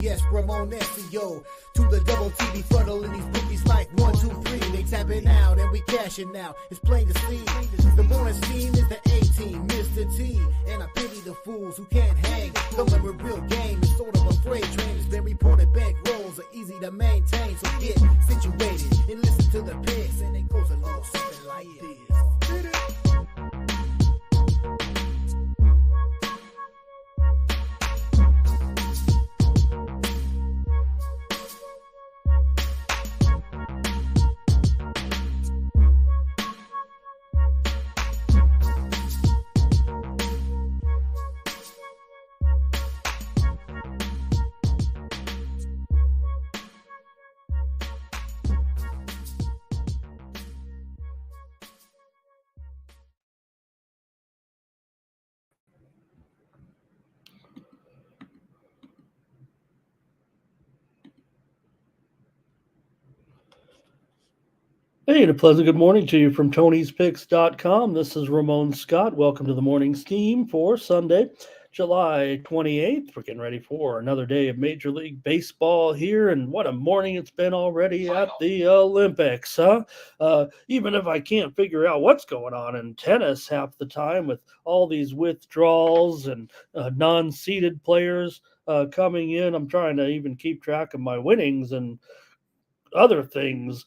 Yes, Ramon SEO to the double TV funneling these bookies like 1, 2, 3. They tapping out and we cashing out. It's plain to see. The morning team is the A-team, Mr. T. And I pity the fools who can't hang. Coming with real game is sort of a freight train. It's been reported bank rolls are easy to maintain. So get situated and listen to the picks. And it goes a little something like this. Hey, and a pleasant good morning to you from Tony'sPicks.com. This is Ramon Scott. Welcome to the morning steam for Sunday, July 28th. We're getting ready for another day of Major League Baseball here, and what a morning it's been already at the Olympics, huh? Even if I can't figure out what's going on in tennis half the time with all these withdrawals and non-seeded players coming in, I'm trying to even keep track of my winnings and other things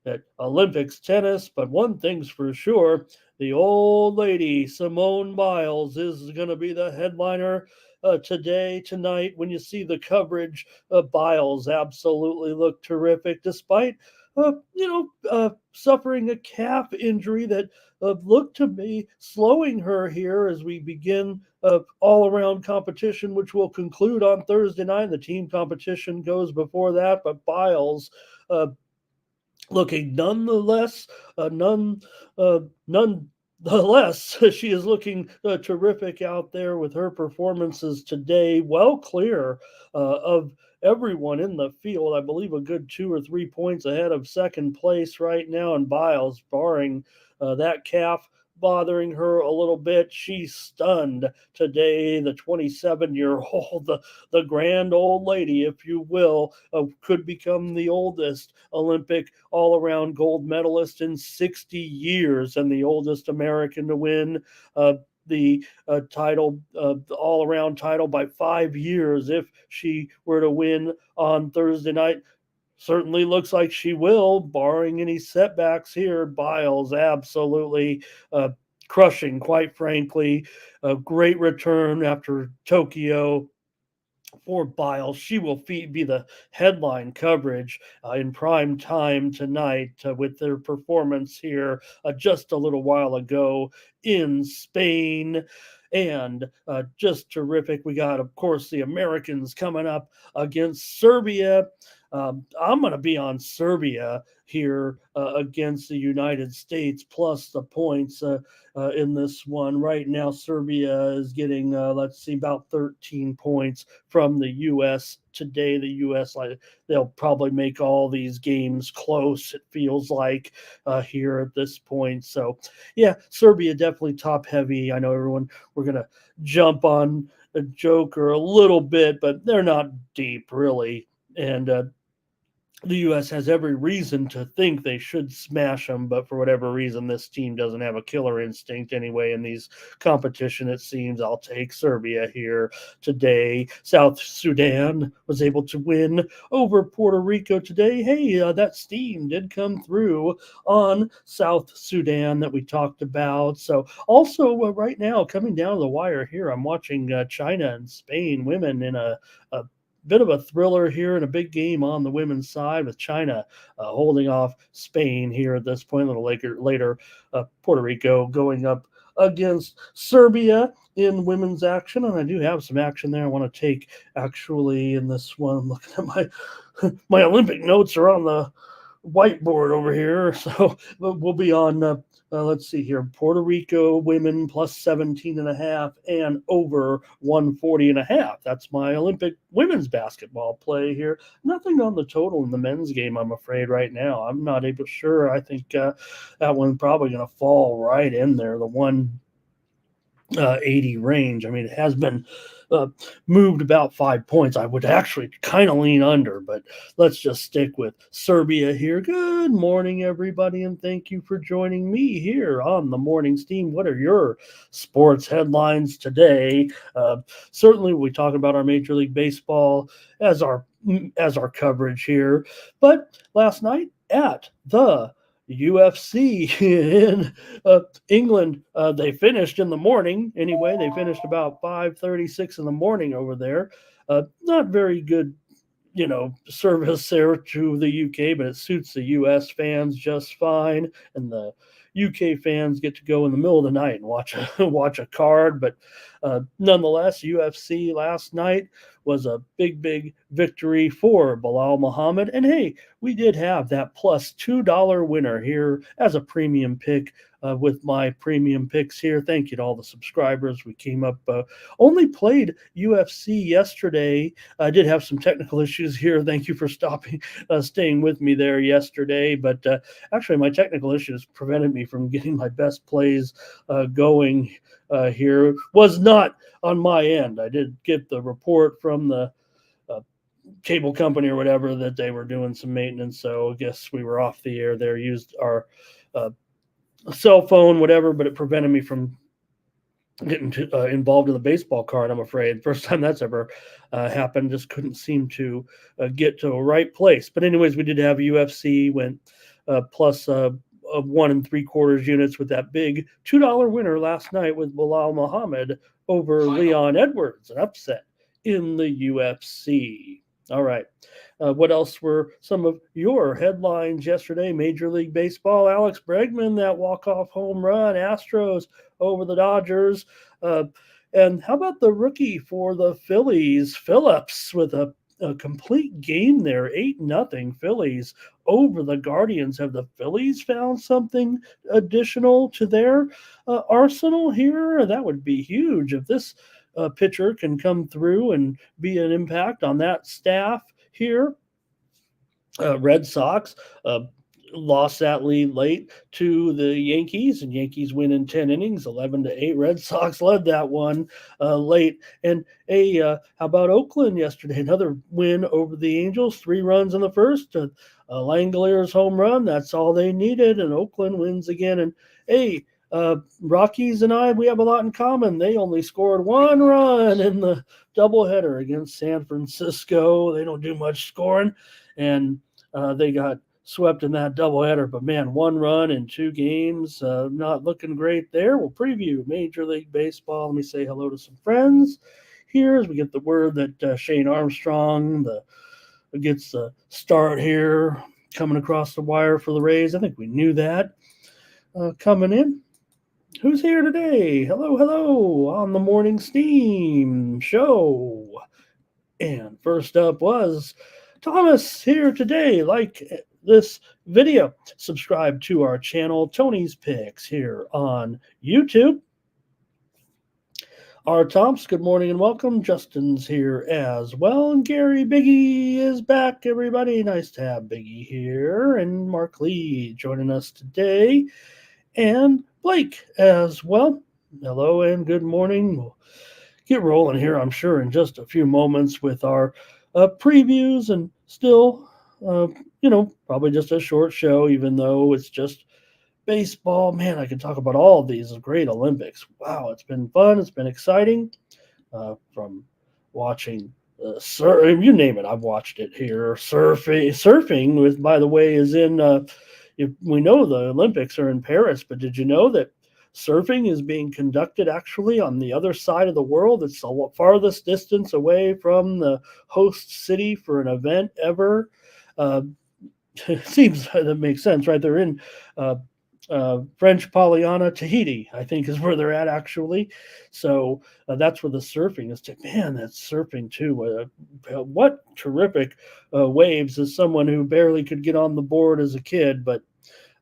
at Olympics tennis. But one thing's for sure, the old lady Simone Biles is going to be the headliner tonight. When you see the coverage, Biles absolutely looked terrific despite suffering a calf injury that looked to be slowing her here as we begin all-around competition, which will conclude on Thursday night. The team competition goes before that, but Biles looking nonetheless, she is looking terrific out there with her performances today, well clear of everyone in the field. I believe a good 2 or 3 points ahead of second place right now, and Biles, barring that calf bothering her a little bit, she's stunned today. The 27-year-old, the grand old lady, if you will, could become the oldest Olympic all-around gold medalist in 60 years and the oldest American to win the title, the all-around title by 5 years if she were to win on Thursday night. Certainly looks like she will, barring any setbacks here. Biles absolutely crushing, quite frankly. A great return after Tokyo for Biles. She will be the headline coverage in prime time tonight with their performance here just a little while ago in Spain. And just terrific. We got, of course, the Americans coming up against Serbia. I'm going to be on Serbia here against the United States plus the points in this one. Right now, Serbia is getting, about 13 points from the U.S. today. The U.S., they'll probably make all these games close, it feels like, here at this point. So, yeah, Serbia definitely top heavy. I know we're going to jump on a Joker a little bit, but they're not deep, really. And the U.S. has every reason to think they should smash them, but for whatever reason, this team doesn't have a killer instinct anyway in these competition, it seems. I'll take Serbia here today. South Sudan was able to win over Puerto Rico today. Hey, that steam did come through on South Sudan that we talked about. So also right now, coming down the wire here, I'm watching China and Spain women in a bit of a thriller here and a big game on the women's side with China holding off Spain here at this point. A little later, Puerto Rico going up against Serbia in women's action. And I do have some action there I want to take actually in this one. I'm looking at my Olympic notes are on the whiteboard over here. So we'll be on let's see here, Puerto Rico women plus 17.5 and over 140.5. That's my Olympic women's basketball play here. Nothing on the total in the men's game, I'm afraid, right now. I'm not able sure. I think that one's probably going to fall right in there, the 180 range. I mean, it has been moved about 5 points. I would actually kind of lean under, but let's just stick with Serbia here. Good morning, everybody, and thank you for joining me here on the Morning Steam. What are your sports headlines today? Certainly, we talk about our Major League Baseball as our coverage here, but last night at the UFC in England, they finished in the morning. Anyway, they finished about 5:36 in the morning over there. Not very good, service there to the UK, but it suits the US fans just fine. And the UK fans get to go in the middle of the night and watch a card. But nonetheless, UFC last night was a big victory for Bilal Muhammad. And hey, we did have that plus $2 winner here as a premium pick with my premium picks here. Thank you to all the subscribers. We came up, only played UFC yesterday. I did have some technical issues here. Thank you for staying with me there yesterday. But actually, my technical issues prevented me from getting my best plays going here. Was not on my end. I did get the report from the cable company or whatever that they were doing some maintenance. So I guess we were off the air there, used our cell phone, whatever, but it prevented me from getting involved in the baseball card, I'm afraid. First time that's ever happened. Just couldn't seem to get to a right place. But anyways, we did have UFC, went plus of 1 3/4 units with that big $2 winner last night with Bilal Muhammad over Leon Edwards, an upset in the UFC. All right. What else were some of your headlines yesterday? Major League Baseball, Alex Bregman, that walk-off home run, Astros over the Dodgers. And how about the rookie for the Phillies, Phillips, with a complete game there, 8-0 Phillies over the Guardians. Have the Phillies found something additional to their arsenal here? That would be huge if this pitcher can come through and be an impact on that staff here. Red Sox lost that lead late to the Yankees, and Yankees win in 10 innings, 11-8. Red Sox led that one late. And how about Oakland yesterday? Another win over the Angels, 3 runs in the first. Langlear's home run, that's all they needed, and Oakland wins again. And Rockies and we have a lot in common. They only scored 1 run in the doubleheader against San Francisco. They don't do much scoring, and they got swept in that doubleheader. But man, 1 run in 2 games, not looking great there. We'll preview Major League Baseball. Let me say hello to some friends here as we get the word that Shane Armstrong gets the start here, coming across the wire for the Rays. I think we knew that coming in. Who's here today? Hello on the Morning Steam show. And first up was Thomas here today. Like this video, subscribe to our channel, Tony's Picks, here on YouTube. Our Toms, good morning and welcome. Justin's here as well. And Gary Biggie is back, everybody. Nice to have Biggie here. And Mark Lee joining us today. And Blake as well. Hello and good morning. We'll get rolling here, I'm sure, in just a few moments with our previews, and still, probably just a short show, even though it's just baseball. Man, I could talk about all of these great Olympics. Wow, it's been fun. It's been exciting. From watching you name it, I've watched it here. Surfing, with, by the way, is in. We know the Olympics are in Paris, but did you know that surfing is being conducted actually on the other side of the world? It's the farthest distance away from the host city for an event ever. Seems that makes sense, right? They're in French Polyana, Tahiti, I think is where they're at actually. So that's where the surfing is. Man, that's surfing too. What terrific waves, as someone who barely could get on the board as a kid, but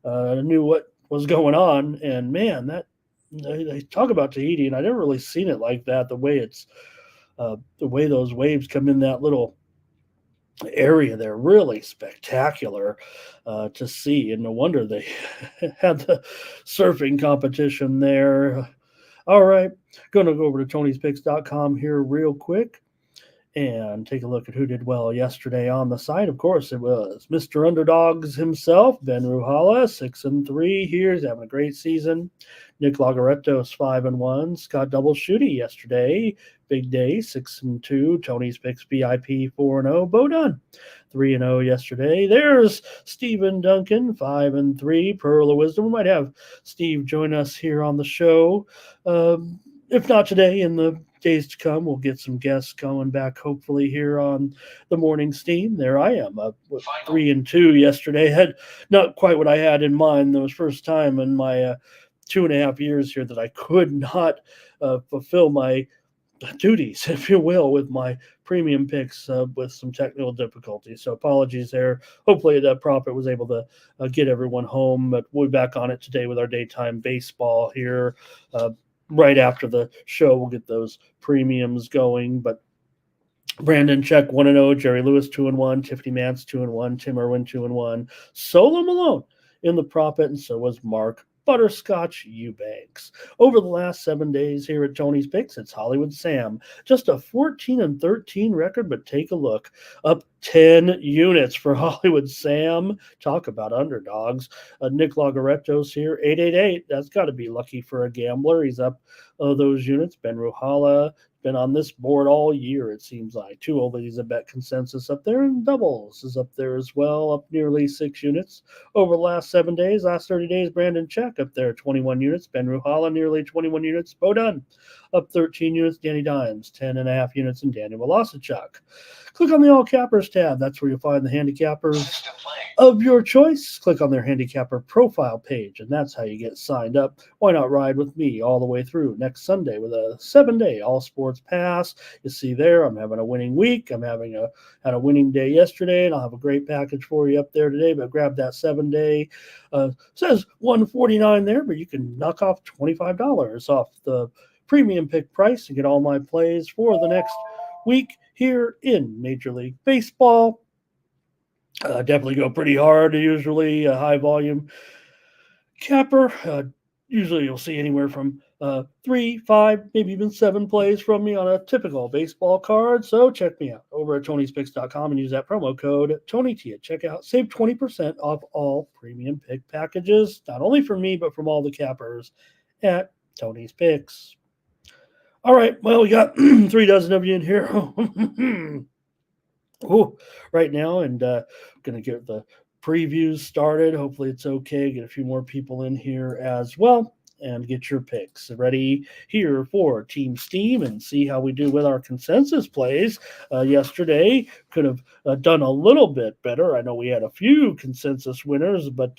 knew what was going on. And man, that they talk about Tahiti, and I never really seen it like that. The way those waves come in that little area, they're really spectacular to see, and no wonder they had the surfing competition there. All right, going to go over to Tony'sPicks.com here real quick and take a look at who did well yesterday on the site. Of course, it was Mr. Underdogs himself, Ben Ruhala, 6-3 here. He's having a great season. Nick Lagaretto's 5-1. Scott Double Shooty yesterday, big day, 6-2. Tony's Picks BIP 4-0. Bo Dunn, 3-0 yesterday. There's Stephen Duncan, 5-3. Pearl of Wisdom. We might have Steve join us here on the show. If not today, in the days to come, we'll get some guests going back, hopefully, here on the morning steam. There I am, up with 3-2 yesterday. Had not quite what I had in mind. That was first time in my 2.5 years here that I could not fulfill my duties, if you will, with my premium picks with some technical difficulties. So apologies there. Hopefully that profit was able to get everyone home. But we'll be back on it today with our daytime baseball here. Right after the show, we'll get those premiums going. But Brandon Check 1-0, Jerry Lewis 2-1, Tiffany Mance 2-1, Tim Irwin 2-1, Solo Malone in the profit, and so was Mark Butterscotch Eubanks. Over the last 7 days here at Tony's Picks, it's Hollywood Sam. Just a 14-13 record, but take a look. Up 10 units for Hollywood Sam. Talk about underdogs. Nick Lagaretto's here, 888. That's got to be lucky for a gambler. He's up those units. Ben Ruhala been on this board all year, it seems like. 2 oldies at Bet Consensus up there, and doubles is up there as well, up nearly 6 units. Over the last 7 days, last 30 days, Brandon Check up there, 21 units. Ben Ruhala, nearly 21 units. Bo Dunn, up 13 units. Danny Dimes, 10.5 units. And Daniel Wolosichuk. Click on the All Cappers tab. That's where you'll find the handicappers of your choice. Click on their handicapper profile page, and that's how you get signed up. Why not ride with me all the way through next Sunday with a 7-day all sports pass? You see there, I'm having a winning week. I'm had a winning day yesterday, and I'll have a great package for you up there today. But grab that 7-day. Says $149 there, but you can knock off $25 off the premium pick price and get all my plays for the next week here in Major League Baseball. Definitely go pretty hard, usually a high volume capper. Usually you'll see anywhere from 3, 5, maybe even 7 plays from me on a typical baseball card. So check me out over at Tony'sPicks.com and use that promo code TonyT at checkout. Save 20% off all premium pick packages, not only from me, but from all the cappers at Tony's Picks. All right, well, we got 3 dozen of you in here right now, and going to get the previews started. Hopefully it's okay. Get a few more people in here as well and get your picks ready here for Team Steam and see how we do with our consensus plays. Yesterday could have done a little bit better. I know we had a few consensus winners, but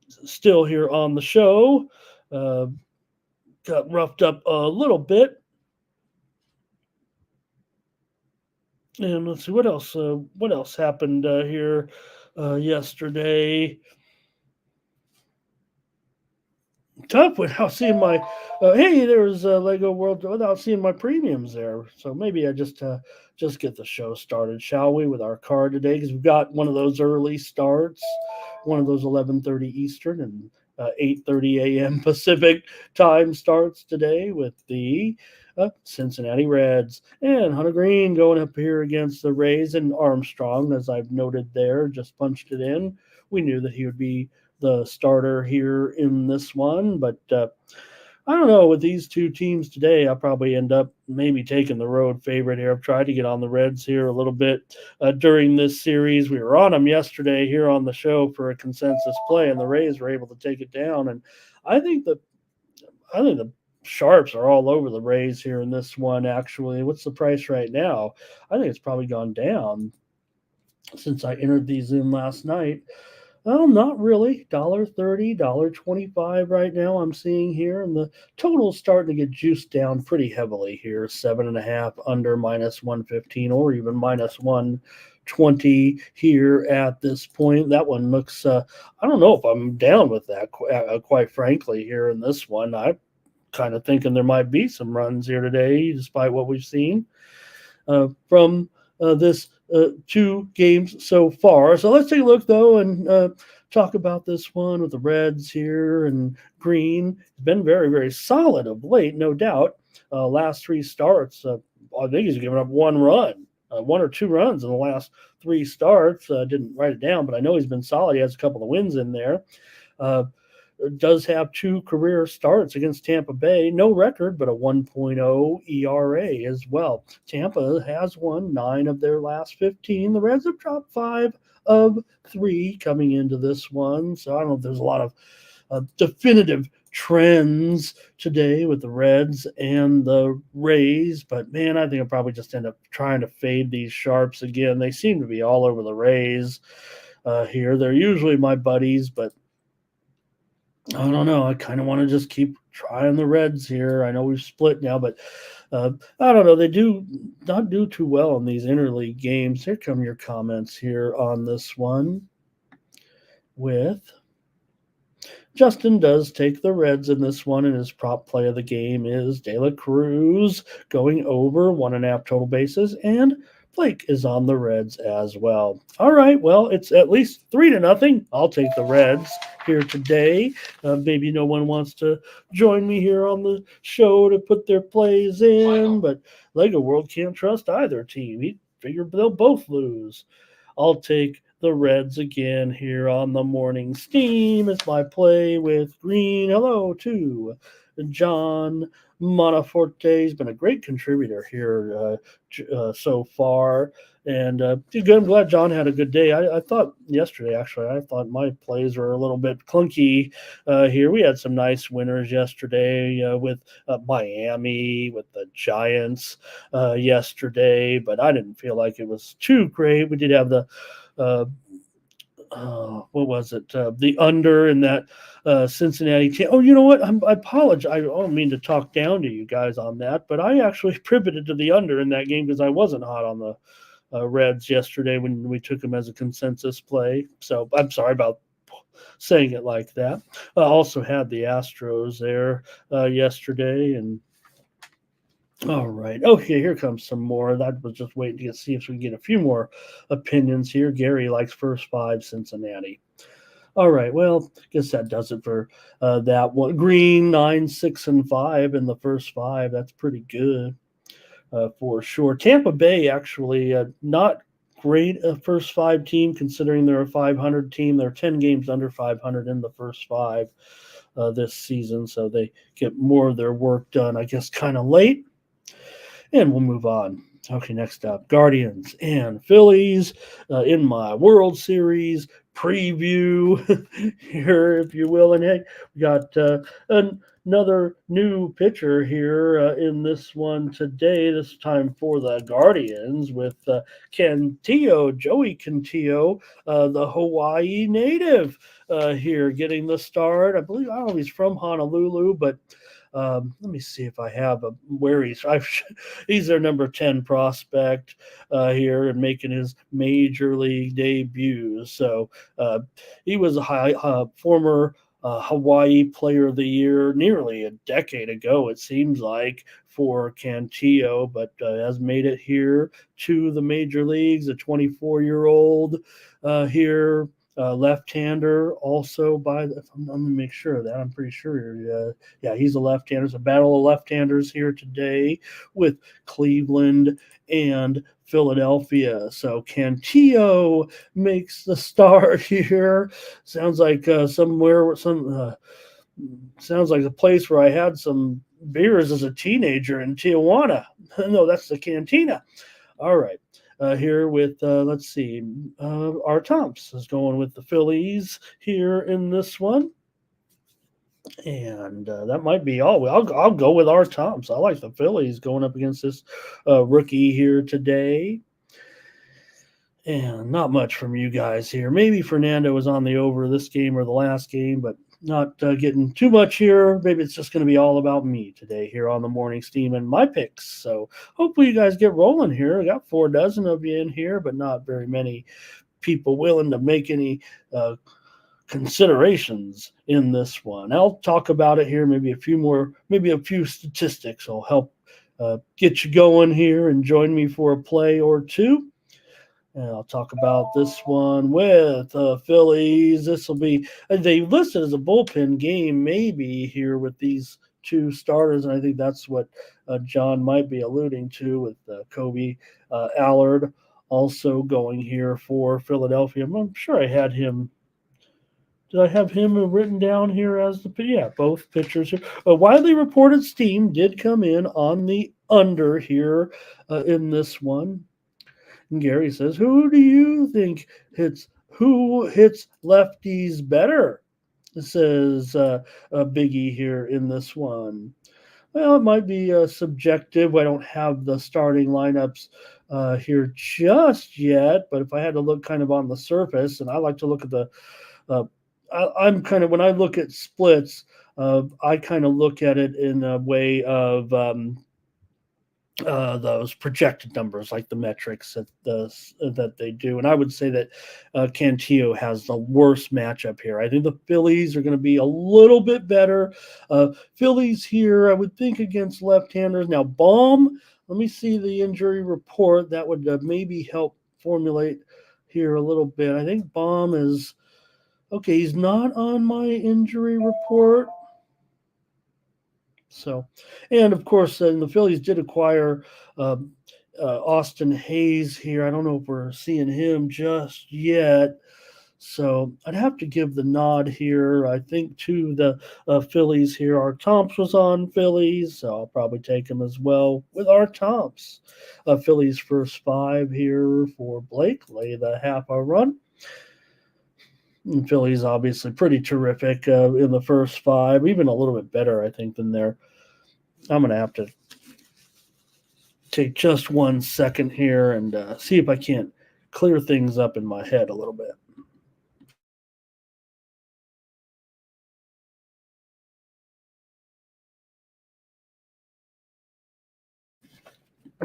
still here on the show. Got roughed up a little bit. And let's see what else happened here yesterday. Tough without seeing my hey, there was Lego World without seeing my premiums there. So maybe I just get the show started, shall we, with our card today, because we've got one of those early starts, one of those 11:30 Eastern and 8:30 a.m. Pacific time starts today with the Cincinnati Reds and Hunter Green going up here against the Rays, and Armstrong, as I've noted there, just punched it in. We knew that he would be the starter here in this one, but I don't know, with these two teams today, I'll probably end up maybe taking the road favorite here. I've tried to get on the Reds here a little bit during this series. We were on them yesterday here on the show for a consensus play, and the Rays were able to take it down. And I think the sharps are all over the Rays here in this one, actually. What's the price right now? I think it's probably gone down since I entered these in last night. Well, not really. $1.30, $1.25 right now I'm seeing here. And the total's starting to get juiced down pretty heavily here. 7.5 under -115 or even -120 here at this point. That one looks, I don't know if I'm down with that, quite frankly, here in this one. I'm kind of thinking there might be some runs here today, despite what we've seen from this 2 games so far. So let's take a look, though, and talk about this one with the Reds here, and Green has been very, very solid of late, no doubt. Last three starts, I think he's given up one run. One or two runs in the last three starts. Didn't write it down, but I know he's been solid. He has a couple of wins in there. Does have two career starts against Tampa Bay. No record, but a 1.0 ERA as well. Tampa has won 9 of their last 15. The Reds have dropped 5 of 3 coming into this one. So I don't know if there's a lot of definitive trends today with the Reds and the Rays, but man, I think I'll probably just end up trying to fade these Sharps again. They seem to be all over the Rays here. They're usually my buddies, but I don't know. I kind of want to just keep trying the Reds here. I know we've split now, but I don't know. They do not do too well in these interleague games. Here come your comments here on this one with Justin does take the Reds in this one, and his prop play of the game is De La Cruz going over 1.5 total bases, and Blake is on the Reds as well. All right, well, it's at least 3-0. I'll take the Reds here today. Maybe no one wants to join me here on the show to put their plays in, but Lego World can't trust either team. He figured they'll both lose. I'll take the Reds again here on the morning steam. It's my play with Green. Hello to John Monaforte. He's been a great contributor here so far. And I'm glad John had a good day. I thought yesterday, actually, I thought my plays were a little bit clunky here. We had some nice winners yesterday with Miami, with the Giants yesterday, but I didn't feel like it was too great. We did have the what was it? The under in that Cincinnati team. Oh, you know what? I apologize. I don't mean to talk down to you guys on that, but I actually pivoted to the under in that game because I wasn't hot on the Reds yesterday when we took them as a consensus play. So I'm sorry about saying it like that. I also had the Astros there yesterday, and all right. Okay, here comes some more. That was just waiting to see if we can get a few more opinions here. Gary likes first 5 Cincinnati. All right. Well, I guess that does it for that one. Green 9, 6, and 5 in the first 5. That's pretty good for sure. Tampa Bay actually not great first 5 team considering they're a 500 team. They're 10 games under 500 in the first 5 this season, so they get more of their work done, I guess, kind of late. And we'll move on. Okay, next up, Guardians and Phillies in my World Series preview here, if you will. And hey, we got another new pitcher here in this one today, this time for the Guardians with Cantillo, Joey Cantillo, the Hawaii native here getting the start. I don't know if he's from Honolulu, but let me see if I have where he's their number 10 prospect here and making his major league debut. So he was a former Hawaii Player of the Year nearly a decade ago, it seems like, for Cantillo, but has made it here to the major leagues, a 24-year-old here. Left-hander also I'm going to make sure of that. I'm pretty sure. He's a left-hander. It's a battle of left-handers here today with Cleveland and Philadelphia. So Cantillo makes the start here. Sounds like sounds like a place where I had some beers as a teenager in Tijuana. No, that's the Cantina. All right. Here with, let's see, our Tomps is going with the Phillies here in this one. And that might be all. I'll go with our Tomps. I like the Phillies going up against this rookie here today. And not much from you guys here. Maybe Fernando was on the over this game or the last game, but not getting too much here. Maybe it's just going to be all about me today here on the morning steam and my picks. So hopefully you guys get rolling here. I got 4 dozen of you in here, but not very many people willing to make any considerations in this one. I'll talk about it here. Maybe a few statistics will help get you going here and join me for a play or two. And I'll talk about this one with Phillies. This will be, they listed as a bullpen game maybe here with these two starters, and I think that's what John might be alluding to with Kobe Allard also going here for Philadelphia. I'm sure I had him. Did I have him written down here as the, yeah, both pitchers here. A widely reported steam did come in on the under here in this one. And Gary says, "Who do you think who hits lefties better?" Says Biggie here in this one. Well, it might be subjective. I don't have the starting lineups here just yet, but if I had to look kind of on the surface, and I like to look at the, uh, I'm kind of, when I look at splits, I kind of look at it in a way of those projected numbers, like the metrics that they do. And I would say that Cantillo has the worst matchup here. I think the Phillies are going to be a little bit better. Phillies here, I would think, against left-handers. Now, Baum, let me see the injury report. That would maybe help formulate here a little bit. I think Baum is, okay, he's not on my injury report. So, and of course, the Phillies did acquire Austin Hayes here. I don't know if we're seeing him just yet. So I'd have to give the nod here, I think, to the Phillies here. Our Tomps was on Phillies, so I'll probably take him as well with our Tomps. Phillies first five here for Blake. Lay the half a run. And Phillies obviously pretty terrific in the first five, even a little bit better, I think, than their. I'm going to have to take just 1 second here and see if I can't clear things up in my head a little bit.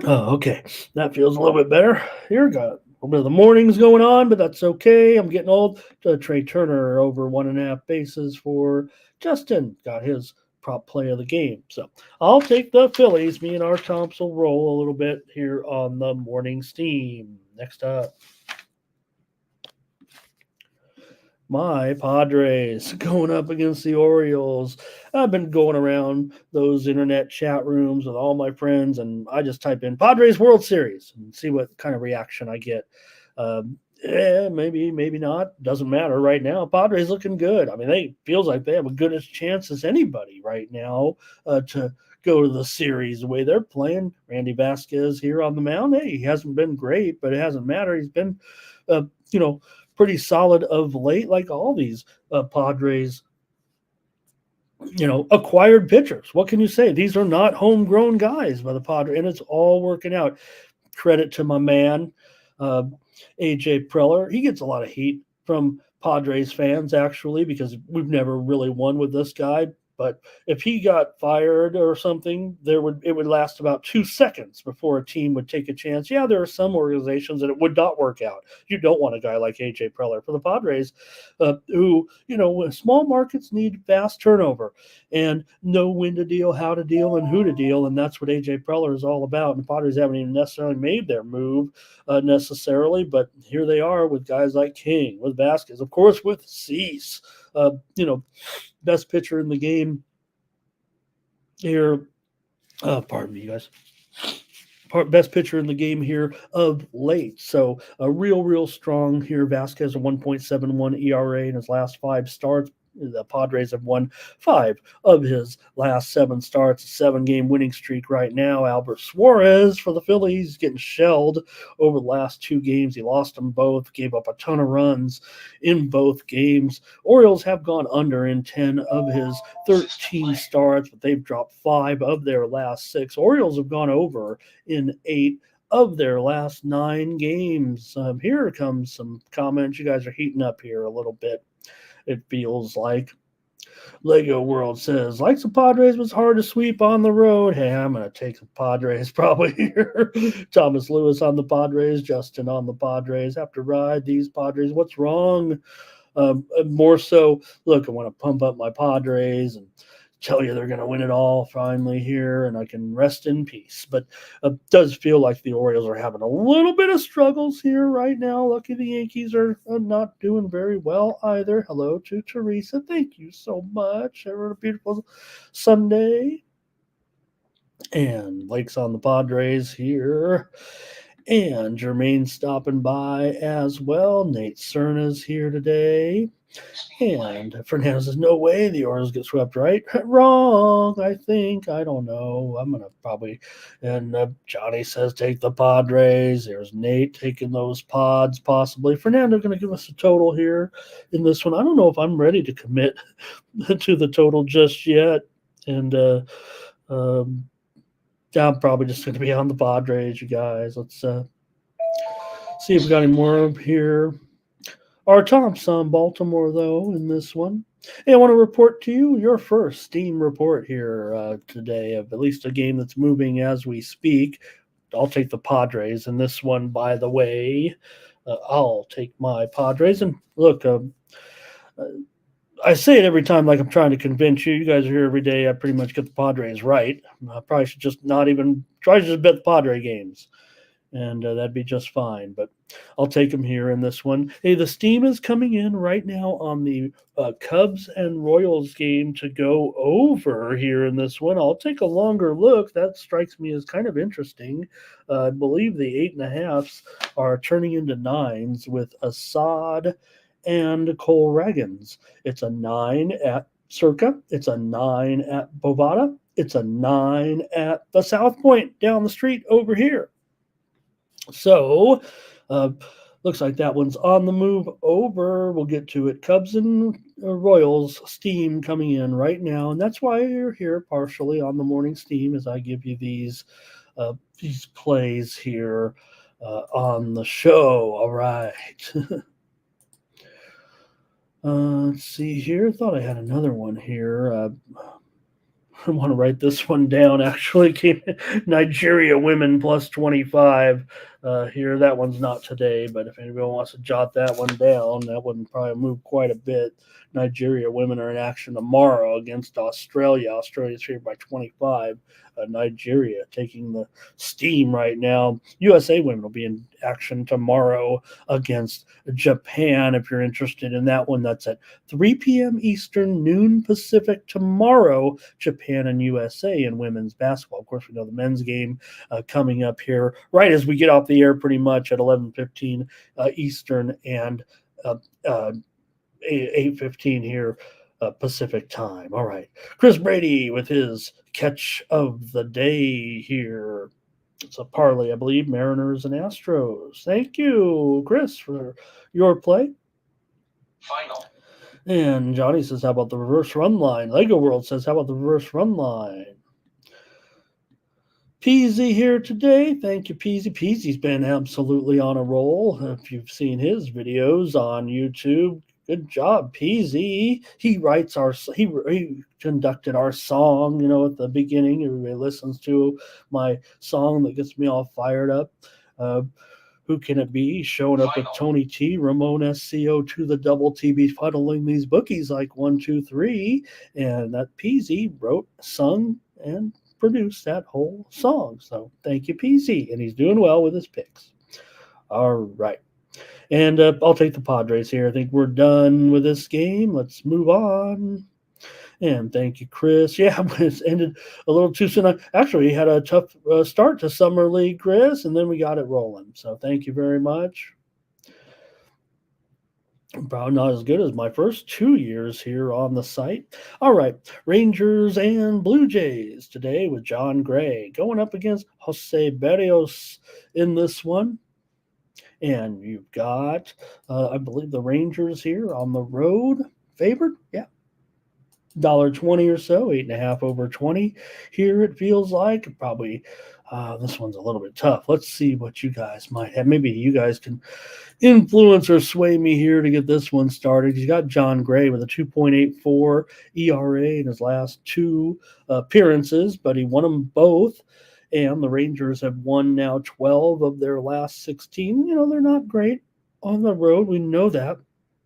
Oh, okay. That feels a little bit better. Here we go. A little bit of the morning's going on, but that's okay. I'm getting old. Trey Turner over 1.5 bases for Justin. Got his prop play of the game. So I'll take the Phillies. Me and our Tomps will roll a little bit here on the morning steam. Next up, my Padres going up against the Orioles. I've been going around those internet chat rooms with all my friends, and I just type in Padres World Series and see what kind of reaction I get. Maybe, maybe not. Doesn't matter right now. Padres looking good. I mean, they feels like they have a good as chance as anybody right now to go to the series the way they're playing. Randy Vasquez here on the mound. Hey, he hasn't been great, but it hasn't mattered. He's been, pretty solid of late, like all these Padres, acquired pitchers. What can you say? These are not homegrown guys by the Padres, and it's all working out. Credit to my man, AJ Preller. He gets a lot of heat from Padres fans, actually, because we've never really won with this guy. But if he got fired or something, it would last about 2 seconds before a team would take a chance. Yeah, there are some organizations that it would not work out. You don't want a guy like AJ Preller for the Padres, who small markets need fast turnover and know when to deal, how to deal, and who to deal, and that's what AJ Preller is all about. And the Padres haven't even necessarily made their move necessarily, but here they are with guys like King, with Vasquez, of course, with Cease. Best pitcher in the game here. Pardon me, you guys. Best pitcher in the game here of late. So a real strong here. Vasquez a 1.71 ERA in his last 5 starts. The Padres have won 5 of his last 7 starts, a 7-game winning streak right now. Albert Suarez for the Phillies getting shelled over the last 2 games. He lost them both, gave up a ton of runs in both games. Orioles have gone under in 10 of his 13 starts, but they've dropped 5 of their last 6. Orioles have gone over in 8 of their last 9 games. Here comes some comments. You guys are heating up here a little bit. It feels like Lego World says, likes the Padres, was hard to sweep on the road. Hey, I'm going to take the Padres probably here. Thomas Lewis on the Padres, Justin on the Padres. Have to ride these Padres. What's wrong? More so, look, I want to pump up my Padres and tell you they're going to win it all finally here, and I can rest in peace. But it does feel like the Orioles are having a little bit of struggles here right now. Lucky the Yankees are not doing very well either. Hello to Teresa. Thank you so much. Have a beautiful Sunday. And Blake's on the Padres here. And Jermaine's stopping by as well. Nate Cerna's here today. And Fernando says, no way the Orioles get swept, right? Wrong, I think. I don't know. I'm going to probably. And Johnny says, take the Padres. There's Nate taking those pods, possibly. Fernando going to give us a total here in this one. I don't know if I'm ready to commit to the total just yet. And I'm probably just going to be on the Padres, you guys. Let's see if we got any more here. Our Tom's on Baltimore, though, in this one. Hey, I want to report to you your first Steam report here today of at least a game that's moving as we speak. I'll take the Padres in this one, by the way. I'll take my Padres. And look, I say it every time like I'm trying to convince you. You guys are here every day. I pretty much get the Padres right. I probably should just not even try to just bet the Padre games. And that'd be just fine. But I'll take them here in this one. Hey, the steam is coming in right now on the Cubs and Royals game to go over here in this one. I'll take a longer look. That strikes me as kind of interesting. I believe the 8.5s are turning into 9s with Assad and Cole Ragans. It's a 9 at Circa. It's a 9 at Bovada. It's a 9 at the South Point down the street over here. So, looks like that one's on the move over. We'll get to it. Cubs and Royals steam coming in right now, and that's why you're here partially on the morning steam as I give you these plays here on the show. All right. Let's see here. Thought I had another one here. I want to write this one down. Actually, Nigeria women plus 25 here. That one's not today, but if anybody wants to jot that one down, that one probably move quite a bit. Nigeria women are in action tomorrow against Australia. Australia's here by 25. Nigeria taking the steam right now. USA women will be in action tomorrow against Japan. If you're interested in that one, that's at 3 p.m. Eastern, noon Pacific tomorrow. Japan and USA in women's basketball. Of course, we know the men's game coming up here right as we get off the air, pretty much at 11:15 Eastern and 8:15 here Pacific time. All right. Chris Brady with his catch of the day here. It's a parlay, I believe, Mariners and Astros. Thank you, Chris, for your play. Final. And Johnny says, how about the reverse run line? Lego World says, how about the reverse run line? Peasy here today. Thank you, Peasy. Peasy's been absolutely on a roll. If you've seen his videos on YouTube, good job, Peasy. He writes he conducted our song, at the beginning. Everybody listens to my song that gets me all fired up. Who can it be? Showing up with Tony T, Ramon SCO to the double TB, fuddling these bookies like 1, 2, 3. And that Peasy wrote, sung, and produced that whole song. So thank you, Peasy. And he's doing well with his picks. All right. And I'll take the Padres here. I think we're done with this game. Let's move on. And thank you, Chris. Yeah, it's ended a little too soon. Actually, we had a tough start to Summer League, Chris, and then we got it rolling. So thank you very much. Probably not as good as my first 2 years here on the site. All right, Rangers and Blue Jays today with John Gray going up against Jose Berrios in this one. And you've got, I believe, the Rangers here on the road favored. Yeah. $1.20 or so, 8.5 over 20. Here it feels like probably this one's a little bit tough. Let's see what you guys might have. Maybe you guys can influence or sway me here to get this one started. You got John Gray with a 2.84 ERA in his last 2 appearances, but he won them both. And the Rangers have won now 12 of their last 16. They're not great on the road. We know that.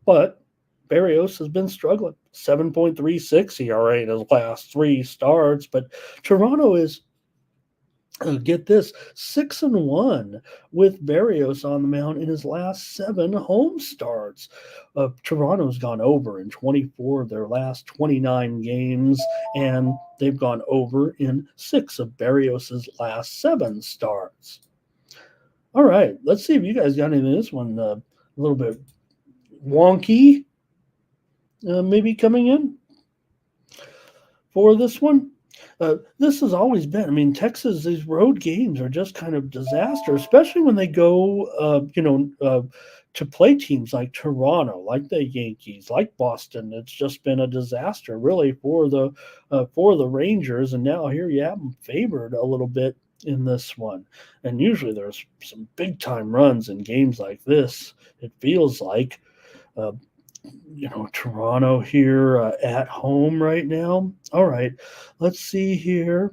But Berrios has been struggling. 7.36 ERA in his last 3 starts, but Toronto is get this, 6-1 with Berrios on the mound in his last 7 home starts. Toronto's gone over in 24 of their last 29 games, and they've gone over in 6 of Berrios' last 7 starts. All right, let's see if you guys got into this one a little bit wonky, maybe coming in for this one. This has always been, I mean, Texas, these road games are just kind of disaster, especially when they go, to play teams like Toronto, like the Yankees, like Boston. It's just been a disaster, really, for the Rangers. And now here you have them favored a little bit in this one. And usually there's some big time runs in games like this. It feels like. Toronto here at home right now. All right, let's see here.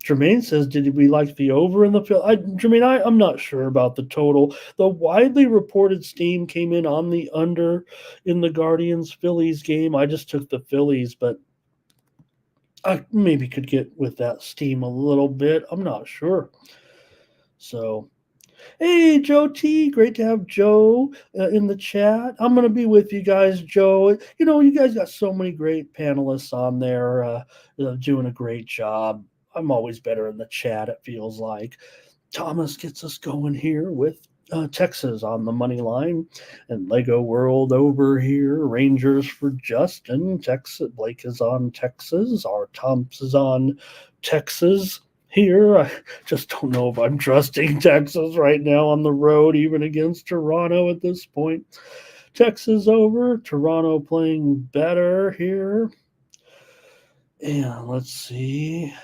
Jermaine says, did we like the over in the field? Jermaine, I'm not sure about the total. The widely reported steam came in on the under in the Guardians-Phillies game. I just took the Phillies, but I maybe could get with that steam a little bit. I'm not sure. So, hey, Joe T. Great to have Joe in the chat. I'm going to be with you guys, Joe. You guys got so many great panelists on there doing a great job. I'm always better in the chat, it feels like. Thomas gets us going here with Texas on the money line, and Lego World over here. Rangers for Justin. Texas. Blake is on Texas. R. Thompson is on Texas. Here, I just don't know if I'm trusting Texas right now on the road, even against Toronto at this point. Texas over, Toronto playing better here. And let's see.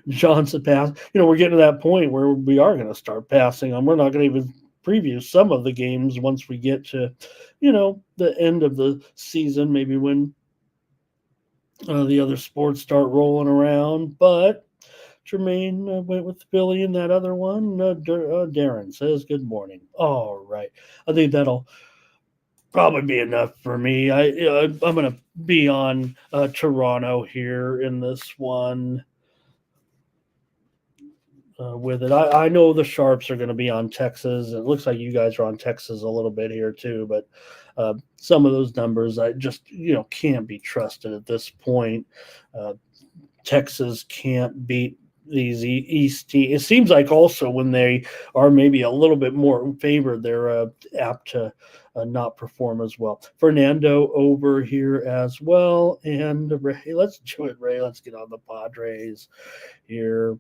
Johnson pass. We're getting to that point where we are going to start passing on. We're not going to even preview some of the games once we get to, the end of the season, maybe when the other sports start rolling around. But Jermaine went with Philly in that other one. Darren says, good morning. All right. I think that'll probably be enough for me. I'm going to be on Toronto here in this one with it. I know the Sharps are going to be on Texas. It looks like you guys are on Texas a little bit here too, but some of those numbers I just, can't be trusted at this point. Texas can't beat these East teams. It seems like also when they are maybe a little bit more favored, they're apt to not perform as well. Fernando over here as well. And Ray, let's do it, Ray. Let's get on the Padres here.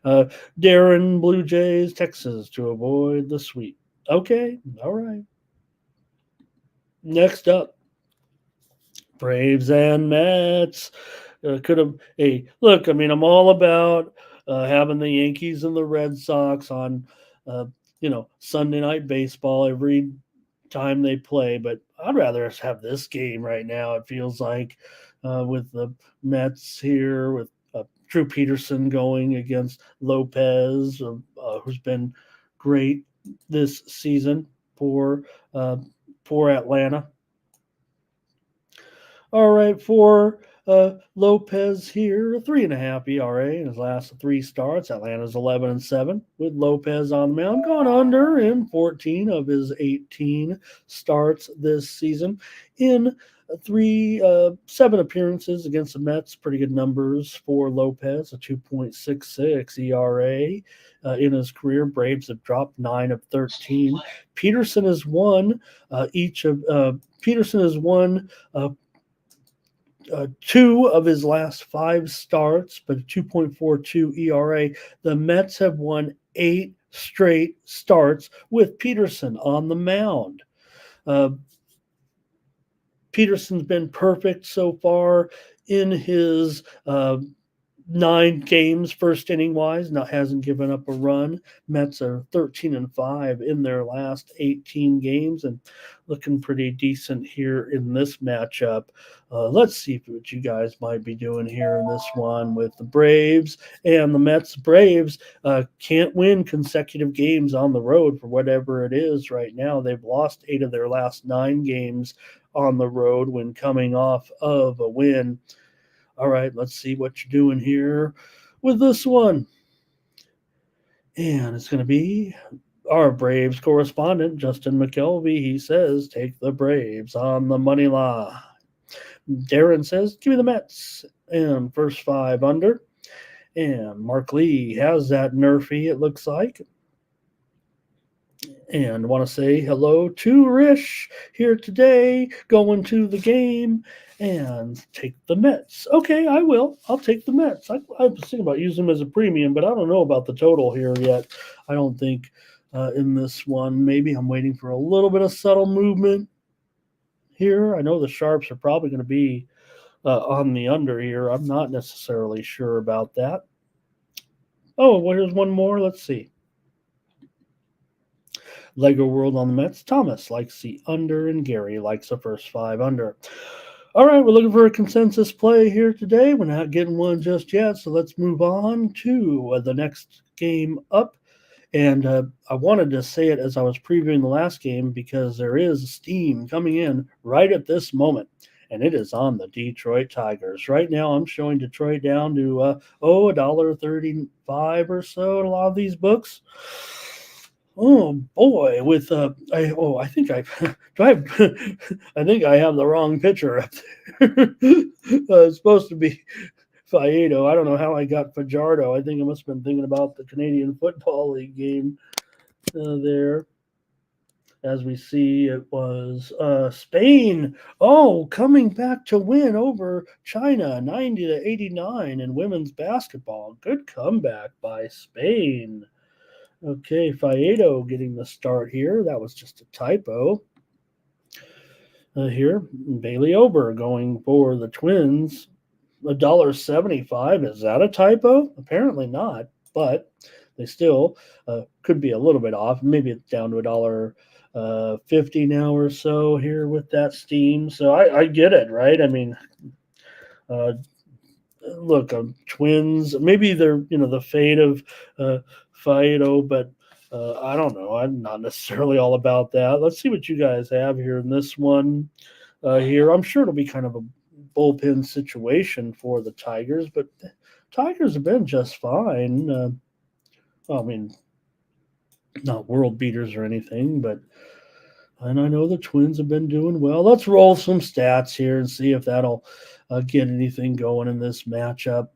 Darren, Blue Jays, Texas to avoid the sweep. Okay, all right. Next up, Braves and Mets. Could have. Hey, look, I'm all about having the Yankees and the Red Sox on, Sunday Night Baseball every time they play. But I'd rather have this game right now. It feels like with the Mets here, with Drew Peterson going against Lopez, who's been great this season for Atlanta. All right, for Lopez here, 3.5 ERA in his last 3 starts. Atlanta's 11-7 with Lopez on the mound, gone under in 14 of his 18 starts this season. In 7 appearances against the Mets, pretty good numbers for Lopez, a 2.66 ERA in his career. Braves have dropped 9 of 13. Peterson has won 2 of his last 5 starts, but a 2.42 ERA. The Mets have won 8 straight starts with Peterson on the mound. Peterson's been perfect so far in his 9 games first inning wise, hasn't given up a run. Mets are 13-5 in their last 18 games and looking pretty decent here in this matchup. Let's see what you guys might be doing here in this one with the Braves and the Mets. Braves can't win consecutive games on the road for whatever it is right now. They've lost 8 of their last 9 games on the road when coming off of a win. All right, let's see what you're doing here with this one. And it's going to be our Braves correspondent, Justin McKelvey. He says, take the Braves on the money line. Darren says, give me the Mets. And first 5 under. And Mark Lee has that Nerfy, it looks like. And want to say hello to Rish here today, going to the game, and take the Mets. Okay, I will. I'll take the Mets. I was thinking about using them as a premium, but I don't know about the total here yet. I don't think in this one. Maybe I'm waiting for a little bit of subtle movement here. I know the Sharps are probably going to be on the under here. I'm not necessarily sure about that. Oh, well, here's one more. Let's see. Lego World on the Mets. Thomas likes the under, and Gary likes the first 5 under. All right, we're looking for a consensus play here today. We're not getting one just yet, so let's move on to the next game up. And I wanted to say it as I was previewing the last game because there is steam coming in right at this moment, and it is on the Detroit Tigers. Right now, I'm showing Detroit down to $1.35 or so in a lot of these books. Oh boy! With I think I think I have the wrong pitcher up there. It's supposed to be Faedo. I don't know how I got Fajardo. I think I must have been thinking about the Canadian Football League game there. As we see, it was Spain. Oh, coming back to win over China, 90-89 in women's basketball. Good comeback by Spain. Okay, Faedo getting the start here. That was just a typo. Here, Bailey Ober going for the Twins. $1.75. Is that a typo? Apparently not, but they still could be a little bit off. Maybe it's down to $1.50 now or so here with that steam. So I get it, right? I mean, look, Twins. Maybe they're the fate of Faedo, but I don't know. I'm not necessarily all about that. Let's see what you guys have here in this one. Here, I'm sure it'll be kind of a bullpen situation for the Tigers, but the Tigers have been just fine. I mean, not world beaters or anything, but and I know the Twins have been doing well. Let's roll some stats here and see if that'll get anything going in this matchup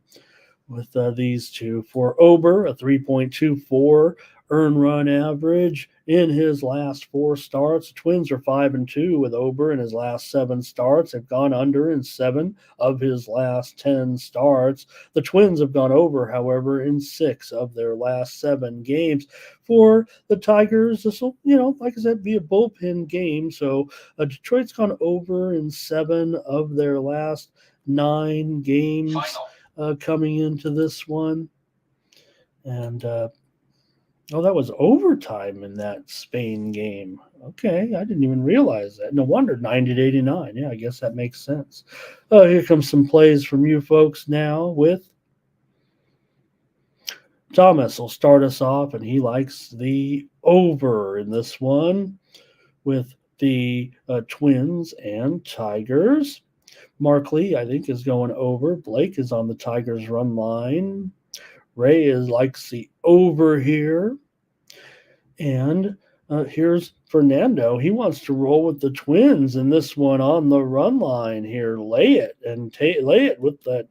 with these two. For Ober, a 3.24 earned run average in his last 4 starts. The Twins are 5-2 with Ober in his last 7 starts. They've gone under in 7 of his last 10 starts. The Twins have gone over, however, in 6 of their last 7 games. For the Tigers, this will, like I said, be a bullpen game. So Detroit's gone over in 7 of their last 9 games. Coming into this one. And, that was overtime in that Spain game. Okay, I didn't even realize that. No wonder 90-89. Yeah, I guess that makes sense. Here comes some plays from you folks now with Thomas will start us off, and he likes the over in this one with the Twins and Tigers. Mark Lee, I think, is going over. Blake is on the Tigers run line. Ray likes the over here. And here's Fernando. He wants to roll with the Twins in this one on the run line here. Lay it with that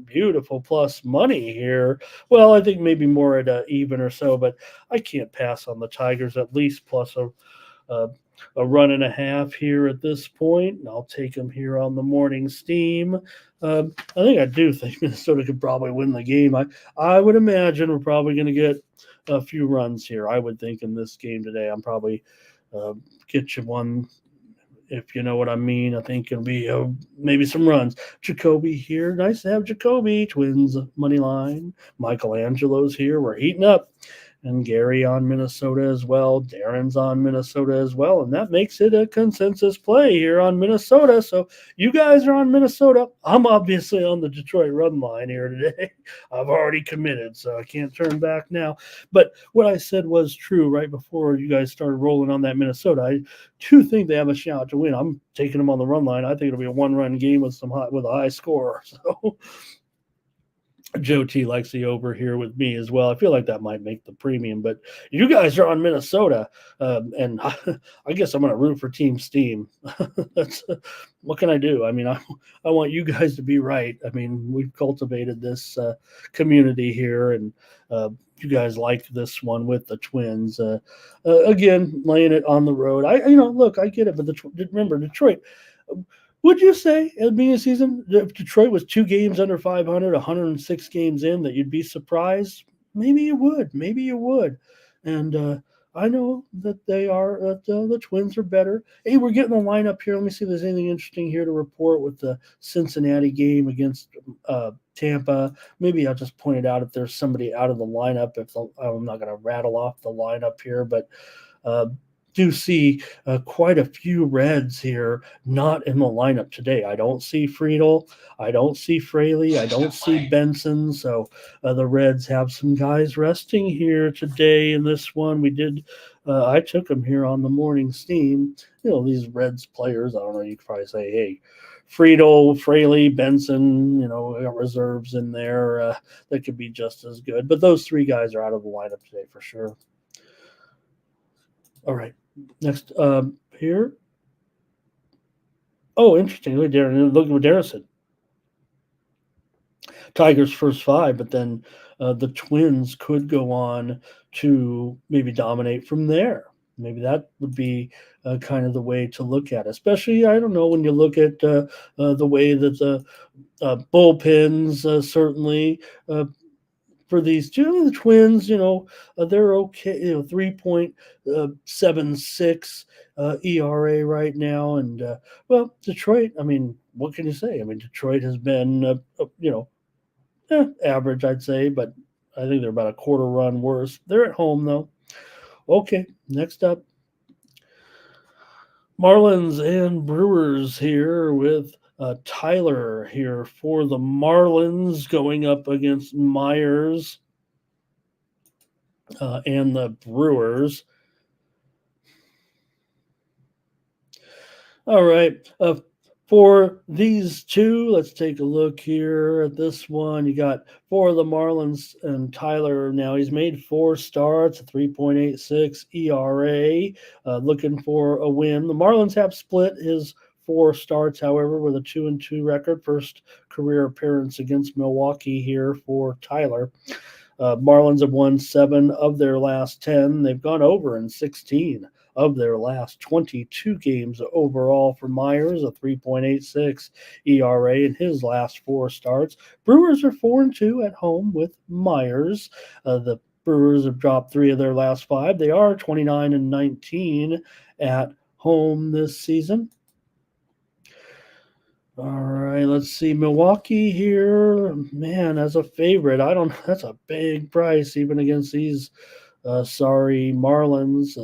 beautiful plus money here. Well, I think maybe more at even or so, but I can't pass on the Tigers at least plus a run and a half here at this point, and I'll take them here on the morning steam. I do think Minnesota could probably win the game. I would imagine we're probably going to get a few runs here. I would think in this game today, I'm probably get you one if you know what I mean. I think it'll be maybe some runs. Jacoby here. Nice to have Jacoby. Twins money line. Michelangelo's here. We're heating up. And Gary on Minnesota as well. Darren's on Minnesota as well. And that makes it a consensus play here on Minnesota. So you guys are on Minnesota. I'm obviously on the Detroit run line here today. I've already committed, so I can't turn back now. But what I said was true right before you guys started rolling on that Minnesota. I do think they have a shot to win. I'm taking them on the run line. I think it'll be a one-run game with a high score. So Joe T likes the over here with me as well. I feel like that might make the premium, but you guys are on Minnesota, and I guess I'm going to root for Team Steam. That's what can I do? I mean, I want you guys to be right. I mean, we've cultivated this community here, and you guys like this one with the Twins. Again, laying it on the road. Look, I get it, but remember Detroit. Would you say at the beginning of the season, if Detroit was 2 games under 500, 106 games in, that you'd be surprised? Maybe you would. Maybe you would. And I know that the Twins are better. Hey, we're getting the lineup here. Let me see if there's anything interesting here to report with the Cincinnati game against Tampa. Maybe I'll just point it out if there's somebody out of the lineup. I'm not going to rattle off the lineup here, but do see quite a few Reds here not in the lineup today. I don't see Friedel. I don't see Fraley. I don't see Benson. So the Reds have some guys resting here today in this one. I took them here on the morning steam. These Reds players, I don't know, you could probably say, hey, Friedel, Fraley, Benson, got reserves in there that could be just as good. But those 3 guys are out of the lineup today for sure. All right. Next here. Oh, interesting. Look at what Darren said. Tigers first 5, but then the Twins could go on to maybe dominate from there. Maybe that would be kind of the way to look at it. Especially, I don't know, when you look at the way that the bullpens certainly for these two, the Twins, they're okay. 3.76 ERA right now, and Detroit. I mean, what can you say? I mean, Detroit has been, average, I'd say, but I think they're about a quarter run worse. They're at home though. Okay, next up, Marlins and Brewers here with Tyler here for the Marlins going up against Myers and the Brewers. All right. For these two, let's take a look here at this one. You got for the Marlins and Tyler. Now he's made 4 starts, a 3.86 ERA, looking for a win. The Marlins have split his 4 starts, however, with a 2-2 record. First career appearance against Milwaukee here for Tyler. Marlins have won 7 of their last 10. They've gone over in 16 of their last 22 games overall for Myers, a 3.86 ERA in his last 4 starts. Brewers are 4-2 at home with Myers. The Brewers have dropped 3 of their last 5. They are 29-19 at home this season. All right, let's see. Milwaukee here, man, as a favorite. That's a big price even against these sorry Marlins.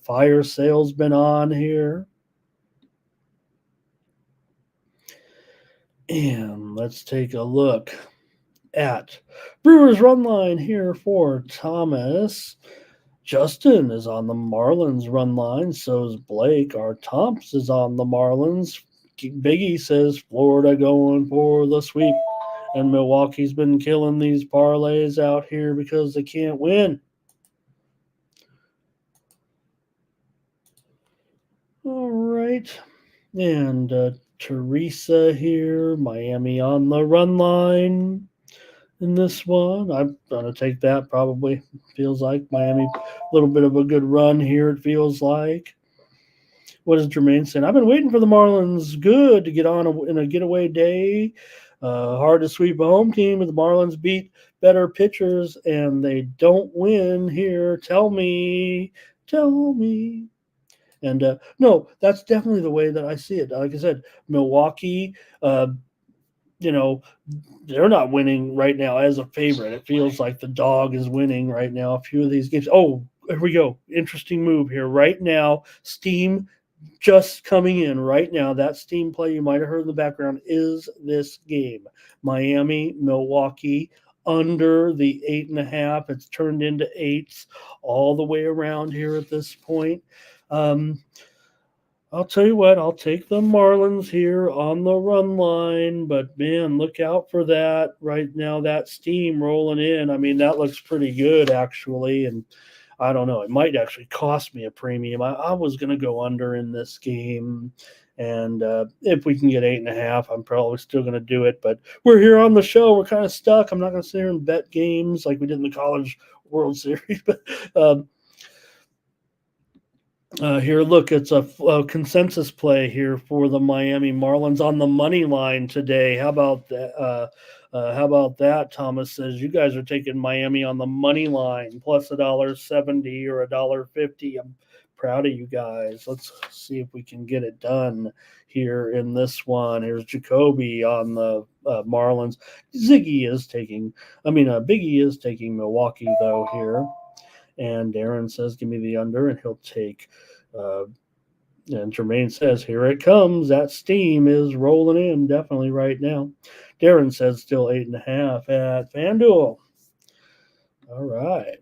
Fire sale's been on here. And let's take a look at Brewers run line here for Thomas. Justin is on the Marlins run line. So is Blake. Our Thompson is on the Marlins. Biggie says Florida going for the sweep. And Milwaukee's been killing these parlays out here because they can't win. All right. And Teresa here, Miami on the run line in this one. I'm going to take that probably. Feels like Miami, a little bit of a good run here, it feels like. What is Jermaine saying? I've been waiting for the Marlins good to get on in a getaway day. Hard to sweep a home team if the Marlins beat better pitchers and they don't win here. Tell me. And no, that's definitely the way that I see it. Like I said, Milwaukee, you know, they're not winning right now as a favorite. It feels like the dog is winning right now. A few of these games. Oh, here we go. Interesting move here. Right now, Steam just coming in right now. That Steam play you might have heard in the background is this game. Miami, Milwaukee, under the 8.5. It's turned into 8s all the way around here at this point. I'll tell you what, I'll take the Marlins here on the run line, but man, look out for that right now. That steam rolling in. I mean, that looks pretty good actually. And I don't know, it might actually cost me a premium. I was going to go under in this game. And if we can get 8.5, I'm probably still going to do it. But we're here on the show. We're kind of stuck. I'm not going to sit here and bet games like we did in the College World Series. But here, look, it's a consensus play here for the Miami Marlins on the money line today. How about that? How about that? Thomas says you guys are taking Miami on the money line plus $1.70 or $1.50. I'm proud of you guys. Let's see if we can get it done here in this one. Here's Jacoby on the Marlins. Biggie is taking Milwaukee though here. And Darren says, give me the under, and he'll take. And Jermaine says, here it comes. That steam is rolling in definitely right now. Darren says, still 8.5 at FanDuel. All right.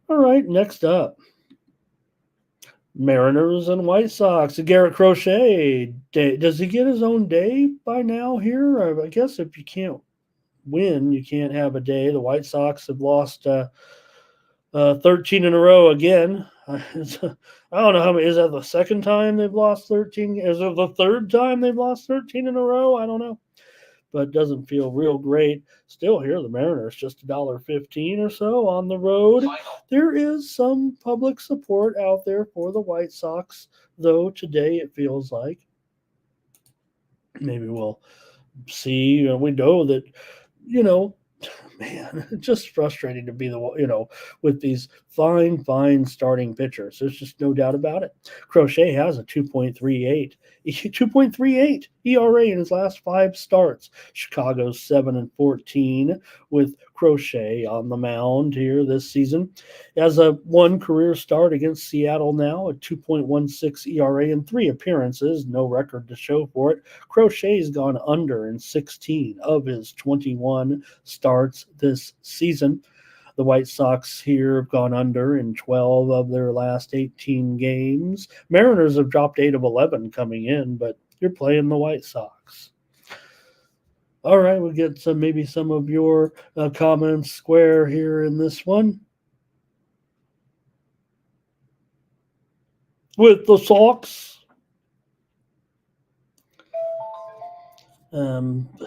All right, next up. Mariners and White Sox. Garrett Crochet. Does he get his own day by now here? I guess if you can't win, you can't have a day. The White Sox have lost 13 in a row again. I don't know how many. Is that the second time they've lost 13? Is it the third time they've lost 13 in a row? I don't know. But it doesn't feel real great. Still here, the Mariners just $1.15 or so on the road. There is some public support out there for the White Sox, though today it feels like. Maybe we'll see. We know that, man, it's just frustrating to be with these fine starting pitchers. There's just no doubt about it. Crochet has a 2.38 ERA in his last 5 starts. Chicago's 7-14 with Crochet on the mound here this season. He has a 1 career start against Seattle now, a 2.16 ERA in 3 appearances, no record to show for it. Crochet's gone under in 16 of his 21 starts this season. The White Sox here have gone under in 12 of their last 18 games. Mariners have dropped 8 of 11 coming in, but you're playing the White Sox. All right, we'll get maybe some of your comments square here in this one. With the Sox.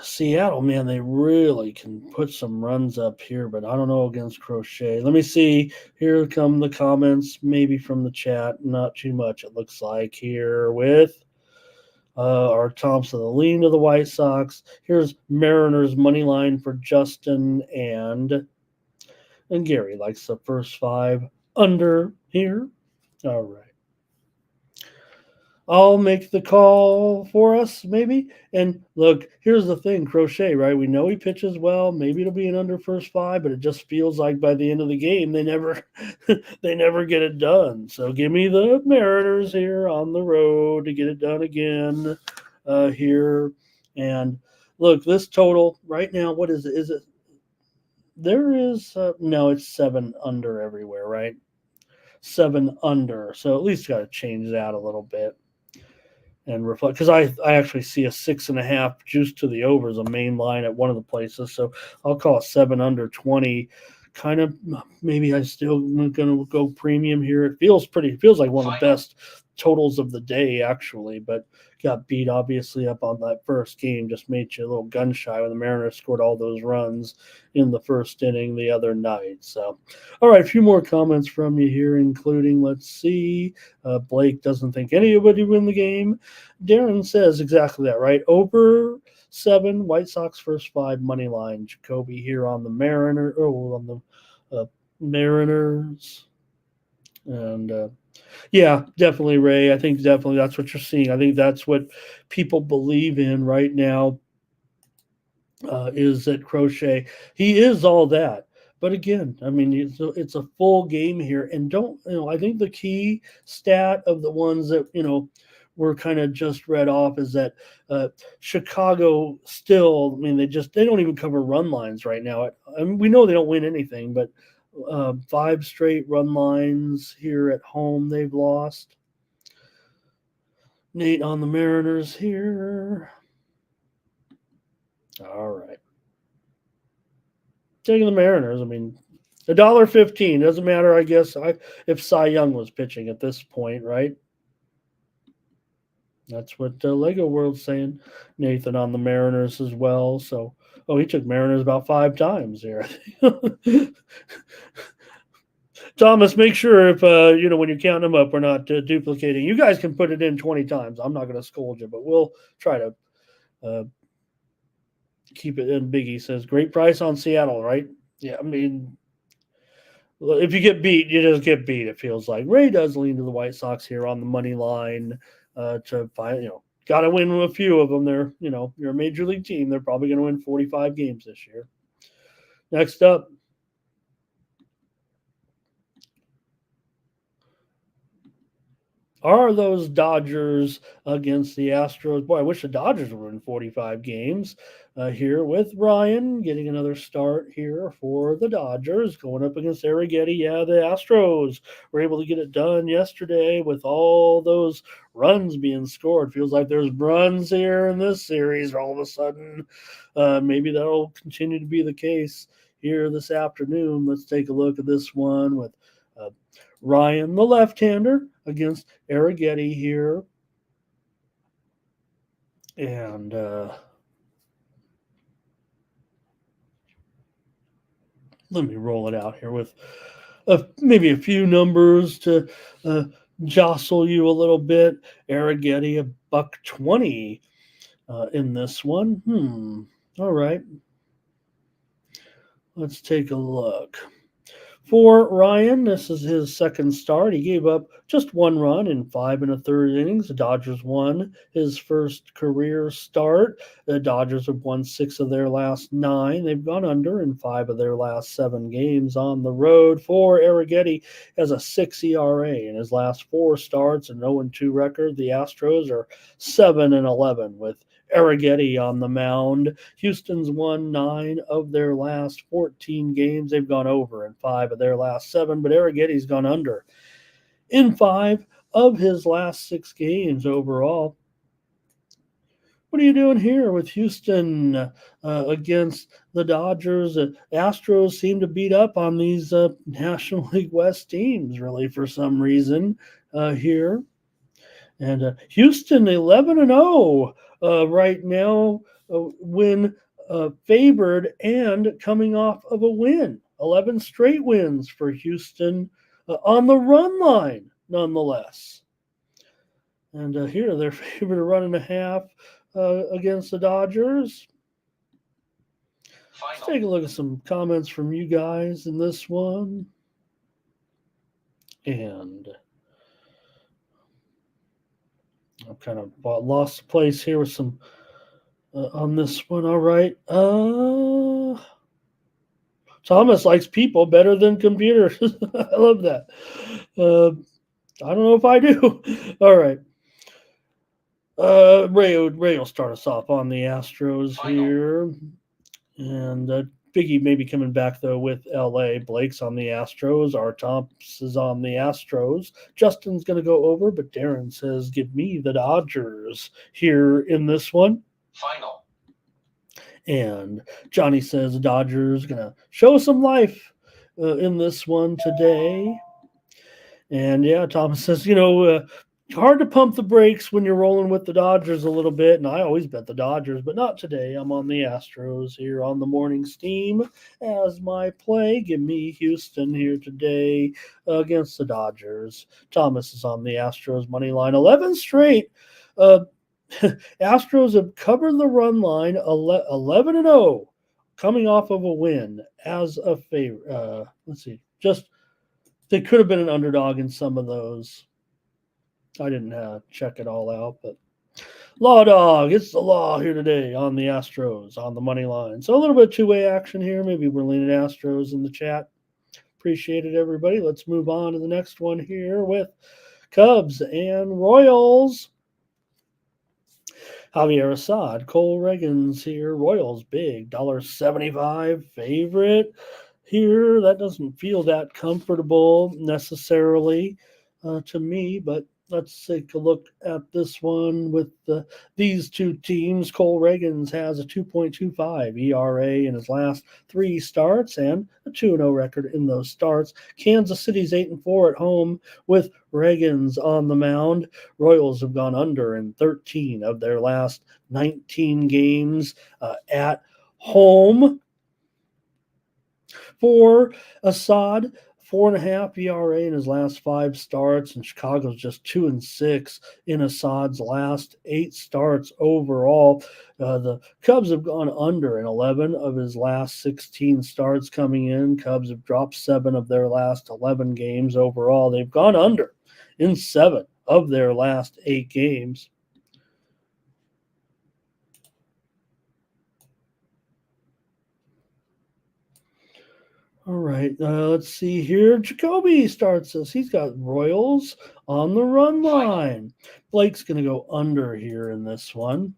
Seattle, man, they really can put some runs up here, but I don't know against Crochet. Let me see. Here come the comments, maybe from the chat. Not too much, it looks like, here with our Thompson, the lean to the White Sox. Here's Mariners money line for Justin, and Gary likes the first 5 under here. All right. I'll make the call for us, maybe. And look, here's the thing, Crochet, right? We know he pitches well. Maybe it'll be an under first 5, but it just feels like by the end of the game they never get it done. So give me the Mariners here on the road to get it done again here. And look, this total right now, what is it? Is it there is no, it's 7 under everywhere, right? 7 under. So at least got to change that a little bit. And reflect, because I actually see a 6.5 juice to the over as a main line at one of the places. So I'll call it 7 under 20. Kind of, maybe I still going to go premium here. It feels like one of the best totals of the day, actually, but got beat obviously up on that first game. Just made you a little gun shy when the Mariners scored all those runs in the first inning the other night. So, all right, a few more comments from you here, including, let's see, Blake doesn't think anybody win the game. Darren says exactly that, right? Over 7, White Sox first 5 money line. Jacoby here on the Mariners. And yeah, definitely, Ray. I think definitely that's what you're seeing. I think that's what people believe in right now, is that Crochet. He is all that. But again, I mean, it's a full game here. And I think the key stat of the ones that, were kind of just read off is that Chicago still, I mean, they don't even cover run lines right now. I mean, we know they don't win anything, but 5 straight run lines here at home they've lost. Nate on the Mariners here. All right. Taking the Mariners. I mean, $1.15 doesn't matter. I guess if Cy Young was pitching at this point, right? That's what Lego World's saying. Nathan on the Mariners as well. So, he took Mariners about 5 times here. Thomas, make sure if when you count them up, we're not duplicating. You guys can put it in 20 times. I'm not going to scold you, but we'll try to keep it in. Biggie says, great price on Seattle, right? Yeah, I mean, if you get beat, you just get beat, it feels like. Ray does lean to the White Sox here on the money line to find, got to win a few of them. They're, you're a major league team. They're probably going to win 45 games this year. Next up, are those Dodgers against the Astros? Boy, I wish the Dodgers were in 45 games here with Ryan getting another start here for the Dodgers going up against Arrighetti. Yeah, the Astros were able to get it done yesterday with all those runs being scored. Feels like there's runs here in this series all of a sudden. Maybe that'll continue to be the case here this afternoon. Let's take a look at this one with Ryan, the left-hander, against Arrighetti here. And let me roll it out here with maybe a few numbers to jostle you a little bit. Arrighetti, $1.20 in this one. All right. Let's take a look. For Ryan, this is his second start. He gave up just 1 run in 5 1/3 innings. The Dodgers won his first career start. The Dodgers have won 6 of their last 9. They've gone under in 5 of their last 7 games on the road. For Arrighetti, has a 6 ERA in his last 4 starts, an 0-2 record. The Astros are 7-11 with Arrighetti on the mound. Houston's won 9 of their last 14 games. They've gone over in 5 of their last 7, but Arrighetti's gone under in 5 of his last 6 games overall. What are you doing here with Houston against the Dodgers? Astros seem to beat up on these National League West teams, really, for some reason here. And Houston 11-0 right now, when favored and coming off of a win. 11 straight wins for Houston on the run line, nonetheless. And here they're favored a 1.5 against the Dodgers. Let's take a look at some comments from you guys in this one. And I've kind of lost the place here with some on this one. All right. Thomas likes people better than computers. I love that. I don't know if I do. All right. Ray will start us off on the Astros here. And Biggie may be coming back, though, with L.A. Blake's on the Astros. R. Thompson is on the Astros. Justin's going to go over, but Darren says, give me the Dodgers here in this one. Final. And Johnny says the Dodgers going to show some life in this one today. And, yeah, Thomas says, hard to pump the brakes when you're rolling with the Dodgers a little bit, and I always bet the Dodgers, but not today. I'm on the Astros here on the morning steam as my play. Give me Houston here today against the Dodgers. Thomas is on the Astros money line. 11 straight. Astros have covered the run line 11-0, coming off of a win as a favorite. Let's see, just They could have been an underdog in some of those. I didn't check it all out, but Law Dog, it's the law here today on the Astros on the money line. So a little bit two-way action here. Maybe we're leaning Astros in the chat. Appreciate it, everybody. Let's move on to the next one here with Cubs and Royals. Javier Assad, Cole Reagans here. Royals big, $1.75 favorite here. That doesn't feel that comfortable necessarily to me, but let's take a look at this one with these two teams. Cole Reagans has a 2.25 ERA in his last 3 starts and a 2-0 record in those starts. Kansas City's 8-4 at home with Reagans on the mound. Royals have gone under in 13 of their last 19 games at home. For Assad, 4.5 ERA in his last 5 starts, and Chicago's just 2-6 in Assad's last 8 starts overall. The Cubs have gone under in 11 of his last 16 starts coming in. Cubs have dropped 7 of their last 11 games overall. They've gone under in 7 of their last 8 games. All right, let's see here. Jacoby starts us. He's got Royals on the run line. Blake's going to go under here in this one.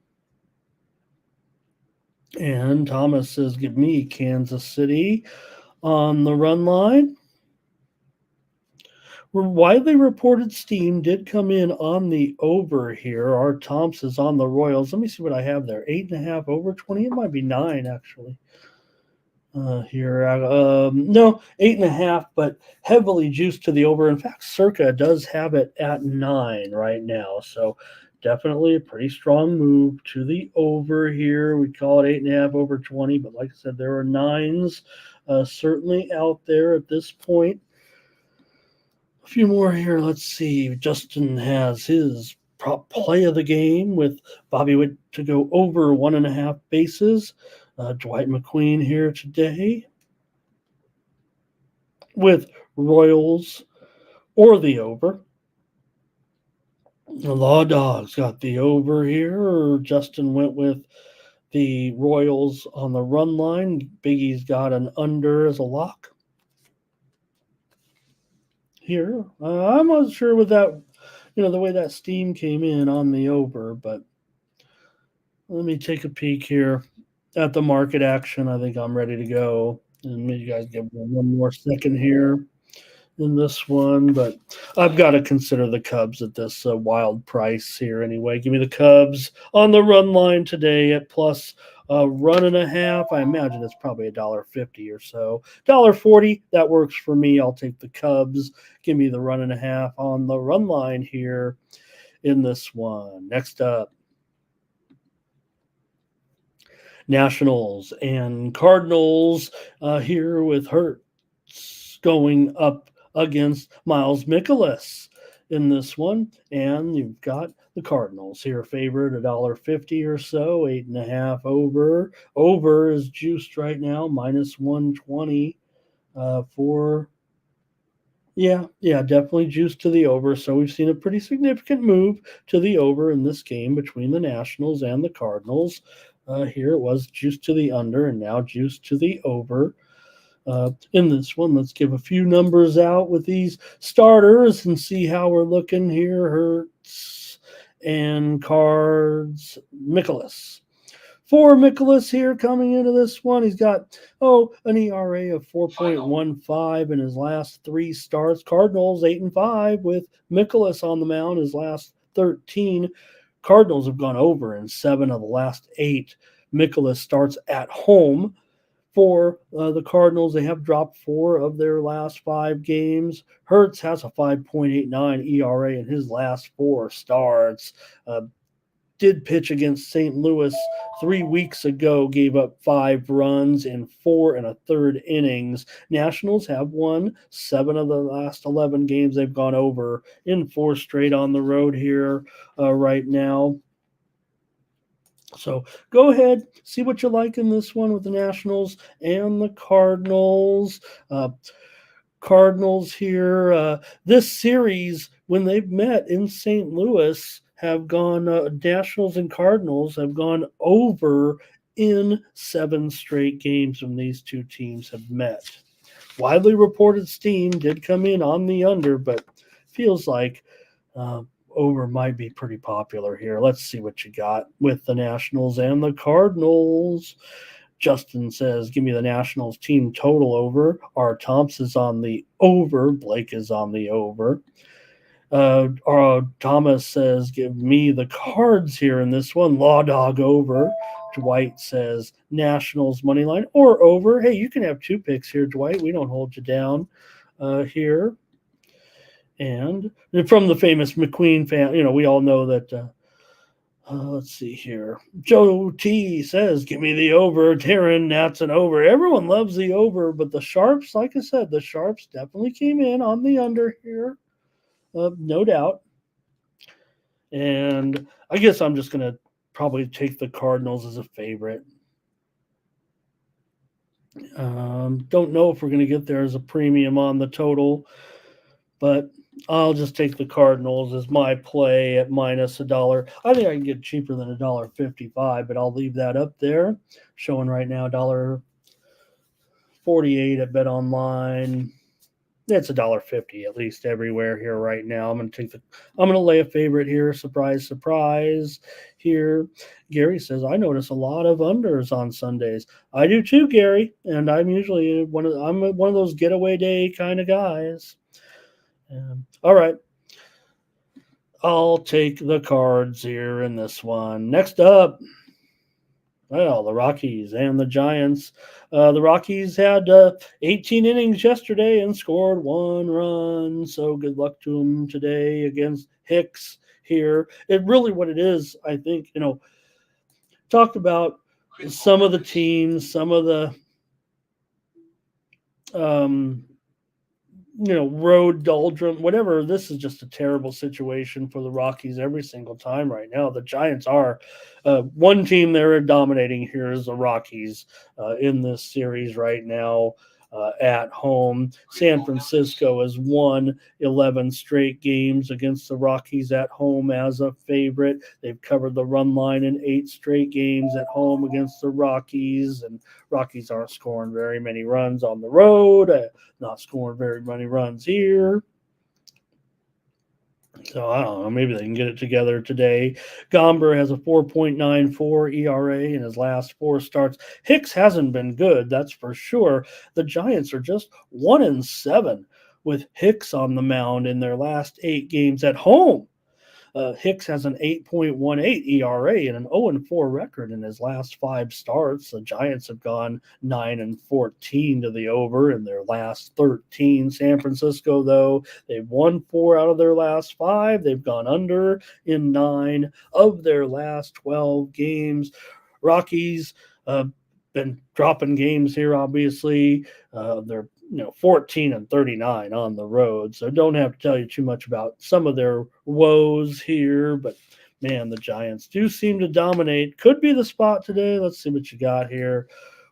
And Thomas says, give me Kansas City on the run line. Widely reported steam did come in on the over here. Our Thompson's on the Royals. Let me see what I have there. 8.5 over 20. It might be 9, actually. Here. No, 8.5, but heavily juiced to the over. In fact, Circa does have it at 9 right now. So definitely a pretty strong move to the over here. We call it 8.5 over 20, but like I said, there are 9s certainly out there at this point. A few more here. Let's see. Justin has his prop play of the game with Bobby Witt to go over 1.5 bases. Dwight McQueen here today with Royals or the over. The Law Dogs got the over here. Justin went with the Royals on the run line. Biggie's got an under as a lock. Here, I'm not sure with that, the way that steam came in on the over, but let me take a peek here at the market action. I think I'm ready to go. And maybe you guys give me one more second here in this one, but I've got to consider the Cubs at this wild price here anyway. Give me the Cubs on the run line today at plus a run and a half. I imagine it's probably $1.50 or so. $1.40, that works for me. I'll take the Cubs. Give me the run and a half on the run line here in this one. Next up, Nationals and Cardinals here with Hertz going up against Miles Mikolas in this one. And you've got the Cardinals here favored $1.50 or so, 8.5 over. Over is juiced right now, minus 120 for... Yeah, definitely juiced to the over. So we've seen a pretty significant move to the over in this game between the Nationals and the Cardinals. Here it was juiced to the under and now juiced to the over. In this one, let's give a few numbers out with these starters and see how we're looking here. Hertz and Cards, Mikolas. For Mikolas here coming into this one, he's got, an ERA of 4.15 in his last 3 starts. Cardinals 8-5 with Mikolas on the mound his last 13. Cardinals have gone over in 7 of the last 8. Mikolas starts at home. For the Cardinals, they have dropped 4 of their last 5 games. Hertz has a 5.89 ERA in his last 4 starts. Did pitch against St. Louis 3 weeks ago, gave up 5 runs in 4 1/3 innings. Nationals have won 7 of the last 11 games. They've gone over in 4 straight on the road here right now. So go ahead, see what you like in this one with the Nationals and the Cardinals. Cardinals here. This series, when they've met in St. Louis, have gone, Nationals and Cardinals have gone over in 7 straight games when these two teams have met. Widely reported steam did come in on the under, but feels like over might be pretty popular here. Let's see what you got with the Nationals and the Cardinals. Justin says, give me the Nationals team total over. R. Thompson's on the over. Blake is on the over. Thomas says, give me the Cards here in this one. Law Dog over. Dwight says, Nationals money line or over. Hey, you can have 2 picks here, Dwight. We don't hold you down here. And from the famous McQueen fan, we all know that. Let's see here. Joe T says, give me the over. Taryn, that's an over. Everyone loves the over, but the Sharps, like I said, the Sharps definitely came in on the under here. No doubt. And I guess I'm just going to probably take the Cardinals as a favorite. Don't know if we're going to get there as a premium on the total, but I'll just take the Cardinals as my play at minus $1. I think I can get cheaper than $1.55, but I'll leave that up there. Showing right now $1.48 at Bet Online. It's $1.50 at least everywhere here right now. I'm gonna lay a favorite here. Surprise, surprise. Here, Gary says I notice a lot of unders on Sundays. I do too, Gary, and I'm usually one of those getaway day kind of guys. All right. I'll take the Cards here in this one. Next up, well, the Rockies and the Giants. The Rockies had 18 innings yesterday and scored 1 run. So good luck to them today against Hicks here. It really what it is, I think, talked about some of the teams, some of the road doldrum, whatever. This is just a terrible situation for the Rockies every single time right now. The Giants are one team they're dominating here is the Rockies in this series right now at home. San Francisco has won 11 straight games against the Rockies at home as a favorite. They've covered the run line in 8 straight games at home against the Rockies, and Rockies aren't scoring very many runs on the road, not scoring very many runs here. So I don't know. Maybe they can get it together today. Gomber has a 4.94 ERA in his last 4 starts. Hicks hasn't been good, that's for sure. The Giants are just 1-7 with Hicks on the mound in their last 8 games at home. Hicks has an 8.18 ERA and an 0-4 record in his last 5 starts. The Giants have gone 9-14 to the over in their last 13. San Francisco, though, they've won 4 out of their last 5. They've gone under in 9 of their last 12 games. Rockies been dropping games here, obviously. They're 14-39 on the road. So don't have to tell you too much about some of their woes here, but man, the Giants do seem to dominate. Could be the spot today. Let's see what you got here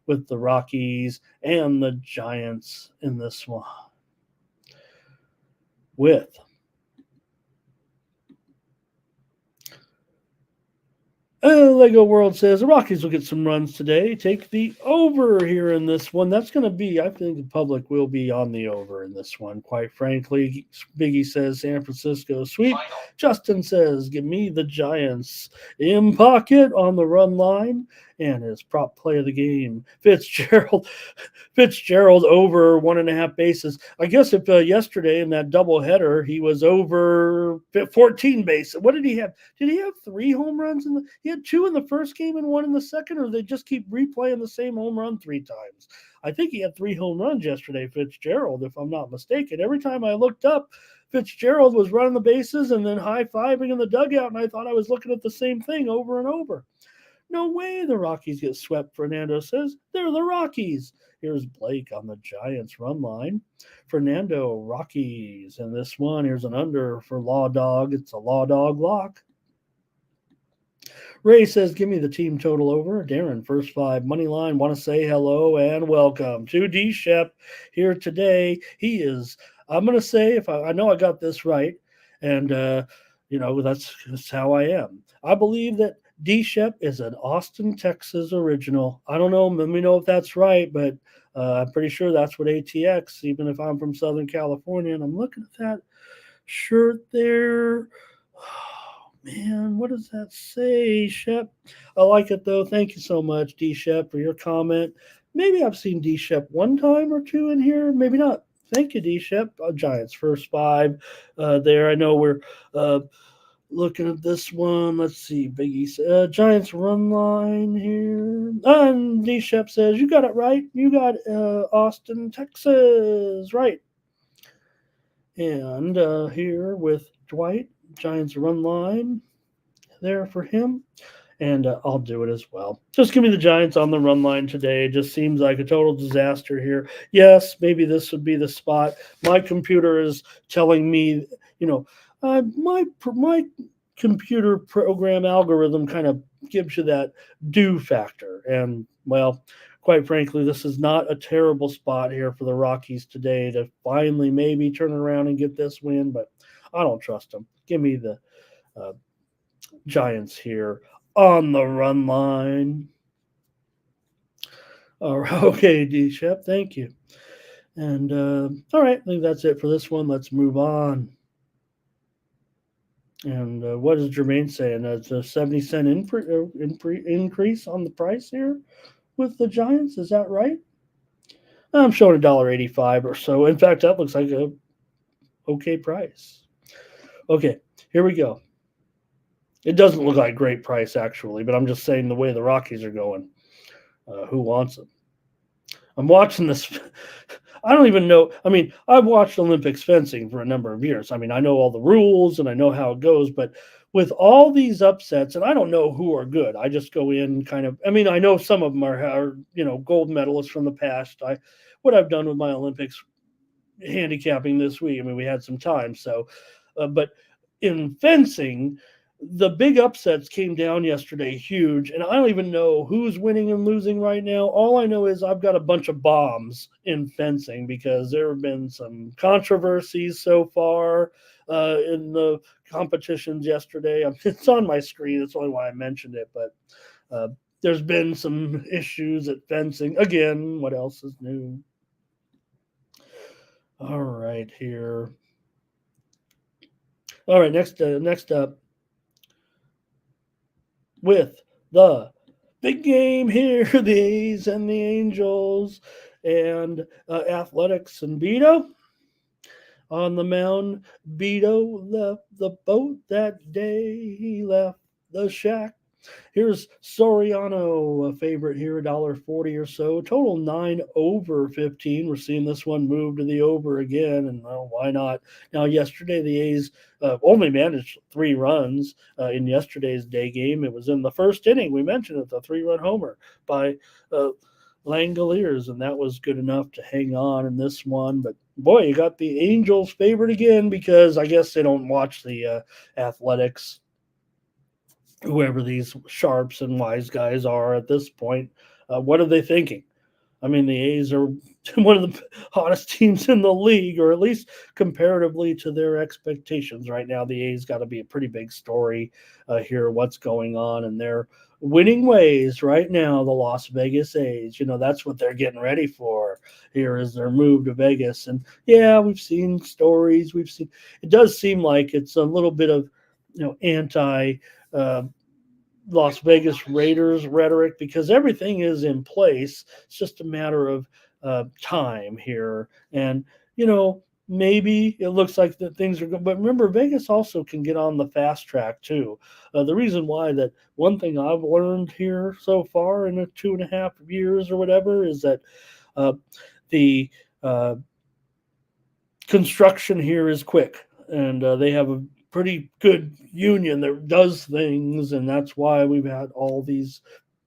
with the Rockies and the Giants in this one. With Lego World says the Rockies will get some runs today. Take the over here in this one. That's going to be, I think the public will be on the over in this one, quite frankly. Biggie says San Francisco sweep. Final. Justin says, give me the Giants in pocket on the run line. And his prop play of the game, Fitzgerald over 1.5 bases. I guess if yesterday in that doubleheader he was over 14 bases. What did he have? Did he have 3 home runs? He had 2 in the first game and 1 in the second, or they just keep replaying the same home run 3 times? I think he had 3 home runs yesterday, Fitzgerald, if I'm not mistaken. Every time I looked up, Fitzgerald was running the bases and then high-fiving in the dugout, and I thought I was looking at the same thing over and over. No way the Rockies get swept, Fernando says. They're the Rockies. Here's Blake on the Giants run line. Fernando, Rockies. And this one, here's an under for Law Dog. It's a Law Dog lock. Ray says, give me the team total over. Darren, first five. Money line, want to say hello and welcome to D. Shep here today. He is, I'm going to say, if I know I got this right, and, that's how I am. I believe that D. Shep is an Austin, Texas original. I don't know, let me know if that's right, but I'm pretty sure that's what ATX, even if I'm from Southern California, and I'm looking at that shirt there. Man, what does that say, Shep? I like it though. Thank you so much, D Shep, for your comment. Maybe I've seen D Shep one time or two in here. Maybe not. Thank you, D Shep. Giants first five there. I know we're looking at this one. Let's see, Biggie. Giants run line here. And D Shep says, you got it right. You got Austin, Texas. Right. And here with Dwight, Giants run line there for him. And I'll do it as well. Just give me the Giants on the run line today. It just seems like a total disaster here. Yes, maybe this would be the spot. My computer is telling me, my computer program algorithm kind of gives you that do factor. And, well, quite frankly, this is not a terrible spot here for the Rockies today to finally maybe turn around and get this win, but I don't trust them. Give me the Giants here on the run line. All right, okay, D Shep, thank you. And all right, I think that's it for this one. Let's move on. And what is Jermaine saying? It's a 70-cent increase on the price here with the Giants. Is that right? I'm showing $1.85 or so. In fact, that looks like a okay price. Okay, here we go. It doesn't look like a great price, actually, but I'm just saying the way the Rockies are going. Who wants them? I'm watching this. I don't even know. I mean, I've watched Olympics fencing for a number of years. I mean, I know all the rules and I know how it goes, but with all these upsets, and I don't know who are good. I just go in kind of, I mean, I know some of them are gold medalists from the past. What I've done with my Olympics handicapping this week, I mean, we had some time. So, but in fencing, the big upsets came down yesterday, huge, and I don't even know who's winning and losing right now. All I know is I've got a bunch of bombs in fencing because there have been some controversies so far in the competitions yesterday. It's on my screen. That's only why I mentioned it, but there's been some issues at fencing. Again, what else is new? All right, here. All right, next up. With the big game here, the A's and the Angels and Athletics and Beto on the mound. Beto left the boat that day. He left the shack. Here's Soriano, a favorite here, $1.40 or so. Total 9 over 15. We're seeing this one move to the over again, and why not? Now, yesterday the A's only managed 3 runs in yesterday's day game. It was in the first inning. We mentioned it, the 3-run homer by Langoliers, and that was good enough to hang on in this one. But boy, you got the Angels favored again because I guess they don't watch the Athletics, whoever these sharps and wise guys are at this point. What are they thinking? I mean, the A's are one of the hottest teams in the league, or at least comparatively to their expectations right now. The A's got to be a pretty big story here, what's going on in their winning ways right now, the Las Vegas A's. That's what they're getting ready for here is their move to Vegas. And, yeah, we've seen stories. It does seem like it's a little bit of, anti Las Vegas Raiders rhetoric because everything is in place. It's just a matter of time here. And, maybe it looks like that things are good. But remember, Vegas also can get on the fast track, too. The reason why that one thing I've learned here so far in the 2.5 years or whatever is that the construction here is quick. And they have a pretty good union that does things, and that's why we've had all these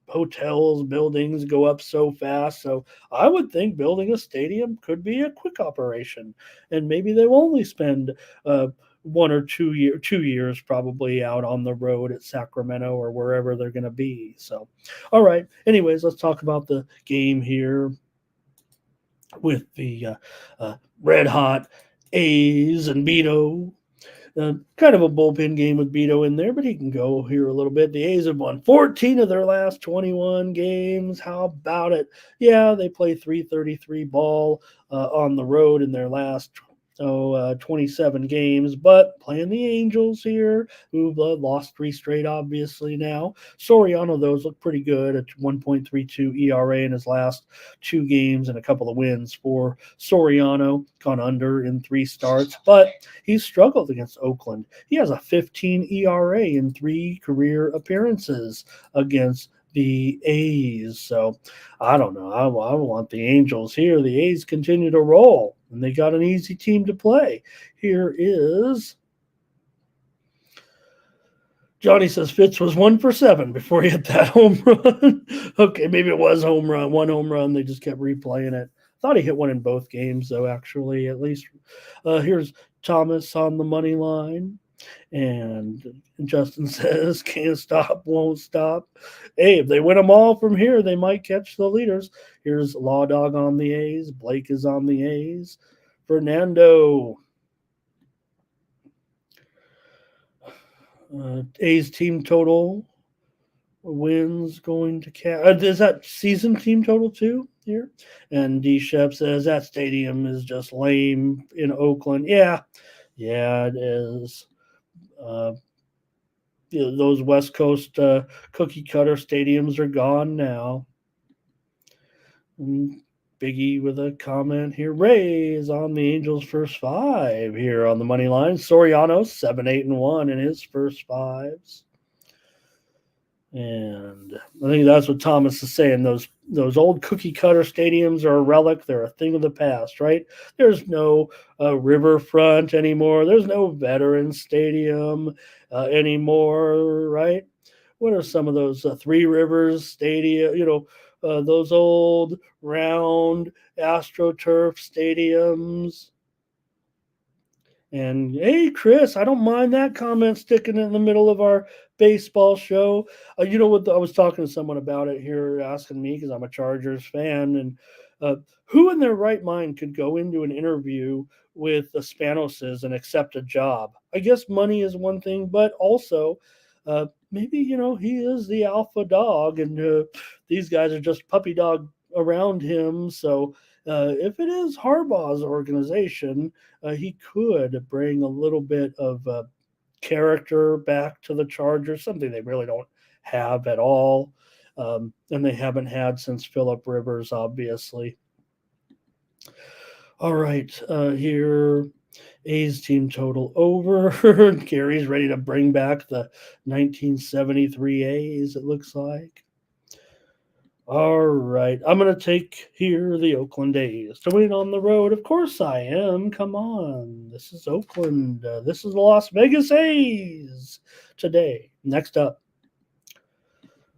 hotels, buildings go up so fast. So I would think building a stadium could be a quick operation, and maybe they'll only spend 1 or 2 years probably out on the road at Sacramento or wherever they're going to be. So, all right. Anyways, let's talk about the game here with the red hot A's and Beto. Kind of a bullpen game with Beto in there, but he can go here a little bit. The A's have won 14 of their last 21 games. How about it? Yeah, they play 333 ball on the road in their last 27 games, but playing the Angels here, who've lost 3 straight, obviously now. Soriano, those look pretty good at 1.32 ERA in his last 2 games and a couple of wins for Soriano, gone under in 3 starts, but he's struggled against Oakland. He has a 15 ERA in 3 career appearances against the A's. So I don't know. I want the Angels here. The A's continue to roll, and they got an easy team to play. Here is Johnny says Fitz was 1 for 7 before he hit that home run. Okay, maybe it was home run. 1 home run. They just kept replaying it. Thought he hit one in both games, though, actually, at least. Here's Thomas on the money line. And Justin says, can't stop, won't stop. Hey, if they win them all from here, they might catch the leaders. Here's Law Dog on the A's. Blake is on the A's. Fernando. A's team total wins going to is that season team total too here? And D Shep says that stadium is just lame in Oakland. Yeah, it is. Those West Coast cookie cutter stadiums are gone now. And Biggie with a comment here. Ray is on the Angels' first 5 here on the money line. Soriano 7-8-1 in his first 5s. And I think that's what Thomas is saying. Those old cookie cutter stadiums are a relic. They're a thing of the past, right? There's no riverfront anymore. There's no Veterans Stadium anymore, right? What are some of those Three Rivers Stadium? Those old round AstroTurf stadiums. And hey, Chris, I don't mind that comment sticking in the middle of our baseball show. You know what? I was talking to someone about it here, asking me because I'm a Chargers fan, and who in their right mind could go into an interview with the Spanoses and accept a job? I guess money is one thing, but also maybe he is the alpha dog, and these guys are just puppy dog around him. So if it is Harbaugh's organization, he could bring a little bit of character back to the Chargers, something they really don't have at all, and they haven't had since Phillip Rivers, obviously. All right, here, A's team total over. Gary's ready to bring back the 1973 A's, it looks like. All right, I'm going to take here the Oakland A's to win on the road. Of course I am. Come on. This is Oakland. This is the Las Vegas A's today. Next up,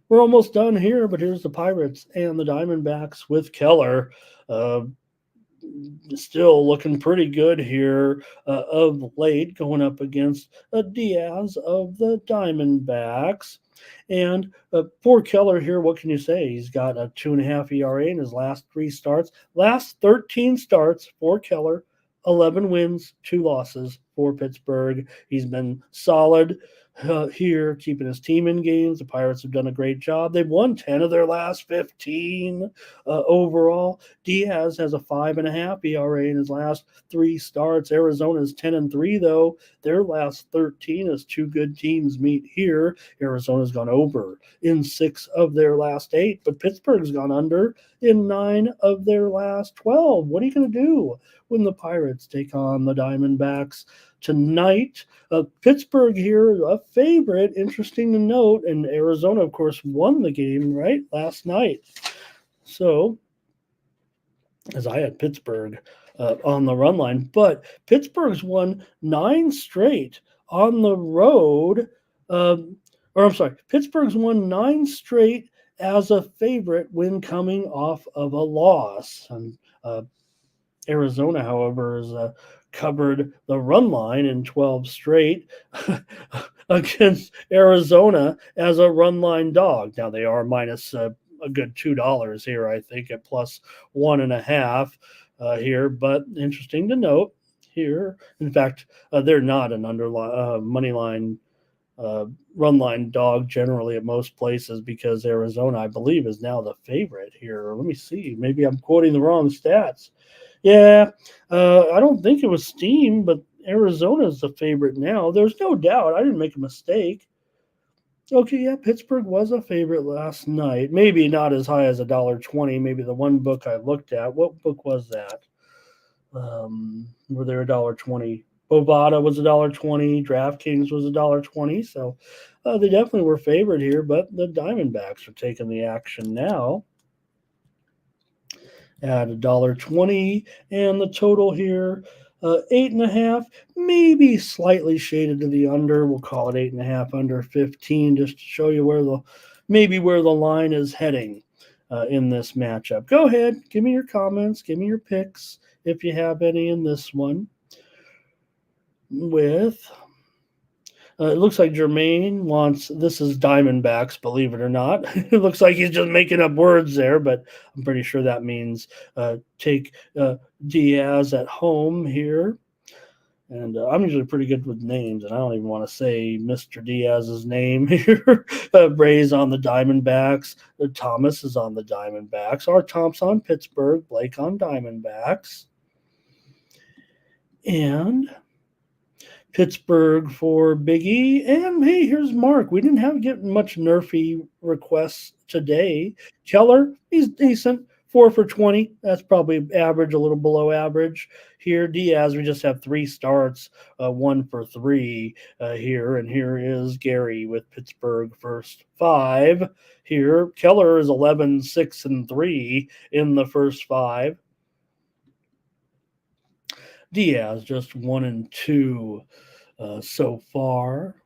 we're almost done here, but here's the Pirates and the Diamondbacks with Keller. Still looking pretty good here of late, going up against Diaz of the Diamondbacks. And for Keller here, what can you say? He's got a 2.5 ERA in his last 3 starts. Last 13 starts for Keller, 11 wins, 2 losses for Pittsburgh. He's been solid here, keeping his team in games. The Pirates have done a great job. They've won 10 of their last 15 overall. Diaz has a 5.5 ERA in his last 3 starts. Arizona's 10-3, though. Their last 13 as 2 good teams meet here. Arizona's gone over in 6 of their last 8, but Pittsburgh's gone under in 9 of their last 12. What are you going to do when the Pirates take on the Diamondbacks tonight? Pittsburgh here, a favorite, interesting to note, and Arizona, of course, won the game, right, last night. So, as I had Pittsburgh on the run line, but Pittsburgh's won 9 straight on the road. Pittsburgh's won 9 straight as a favorite when coming off of a loss. And Arizona, however, is covered the run line in 12 straight against Arizona as a run line dog. Now they are minus a good $2 here, I think, at plus 1.5 here. But interesting to note here. In fact, they're not an money line run line dog generally at most places because Arizona, I believe, is now the favorite here. Let me see. Maybe I'm quoting the wrong stats. Yeah, I don't think it was Steam, but Arizona's the favorite now. There's no doubt. I didn't make a mistake. Okay, yeah, Pittsburgh was a favorite last night. Maybe not as high as $1.20. Maybe the one book I looked at. What book was that? Were there $1.20? Bovada was $1.20. DraftKings was $1.20. So they definitely were favored here, but the Diamondbacks are taking the action now at $1.20, and the total here 8.5, maybe slightly shaded to the under. We'll call it 8.5 under 15, just to show you where the line is heading in this matchup. Go ahead, give me your comments, give me your picks if you have any in this one. With it looks like Jermaine wants, this is Diamondbacks, believe it or not. It looks like he's just making up words there, but I'm pretty sure that means take Diaz at home here. And I'm usually pretty good with names, and I don't even want to say Mr. Diaz's name here. Bray's on the Diamondbacks. Thomas is on the Diamondbacks. R. Tom's on Pittsburgh. Blake on Diamondbacks. And Pittsburgh for Biggie. And hey, here's Mark. We didn't get much Nerfy requests today. Keller, he's decent. 4 for 20. That's probably average, a little below average. Here, Diaz, we just have 3 starts, 1 for 3 here. And here is Gary with Pittsburgh first 5. Here, Keller is 11, 6, and 3 in the first 5. Diaz just 1 and 2 so far.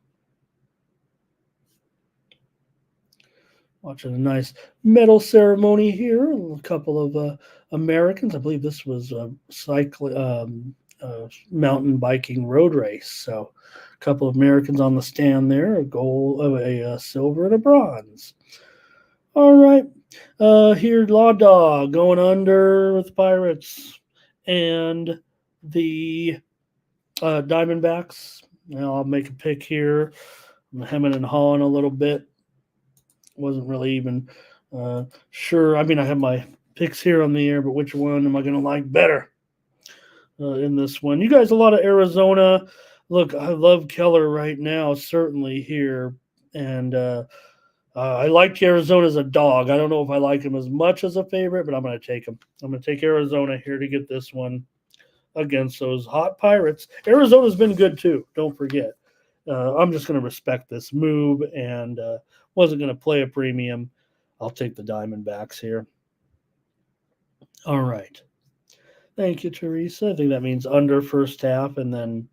Watching a nice medal ceremony here. A couple of Americans. I believe this was a mountain biking road race. So a couple of Americans on the stand there. A gold, a silver, and a bronze. All right. Here, Law Dog going under with the Pirates and the Diamondbacks. Now I'll make a pick here. I'm hemming and hawing a little bit. Wasn't really even sure. I mean, I have my picks here on the air, but which one am I going to like better in this one? You guys, a lot of Arizona. Look, I love Keller right now, certainly here. And I like Arizona as a dog. I don't know if I like him as much as a favorite, but I'm going to take him. I'm going to take Arizona here to get this one against those hot Pirates. Arizona's been good too. Don't forget. I'm just going to respect this move and wasn't going to play a premium. I'll take the Diamondbacks here. All right. Thank you, Teresa. I think that means under first half and then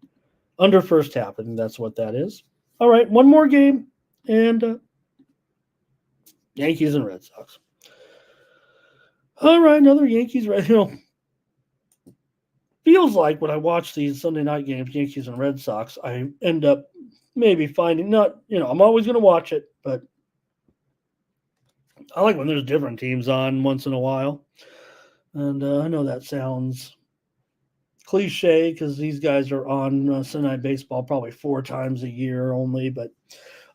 under first half. I think that's what that is. All right. One more game and Yankees and Red Sox. All right. Another Yankees. Feels like when I watch these Sunday night games, Yankees and Red Sox, I end up maybe finding I'm always going to watch it, but I like when there's different teams on once in a while. And I know that sounds cliche because these guys are on Sunday Night Baseball probably 4 times a year only. But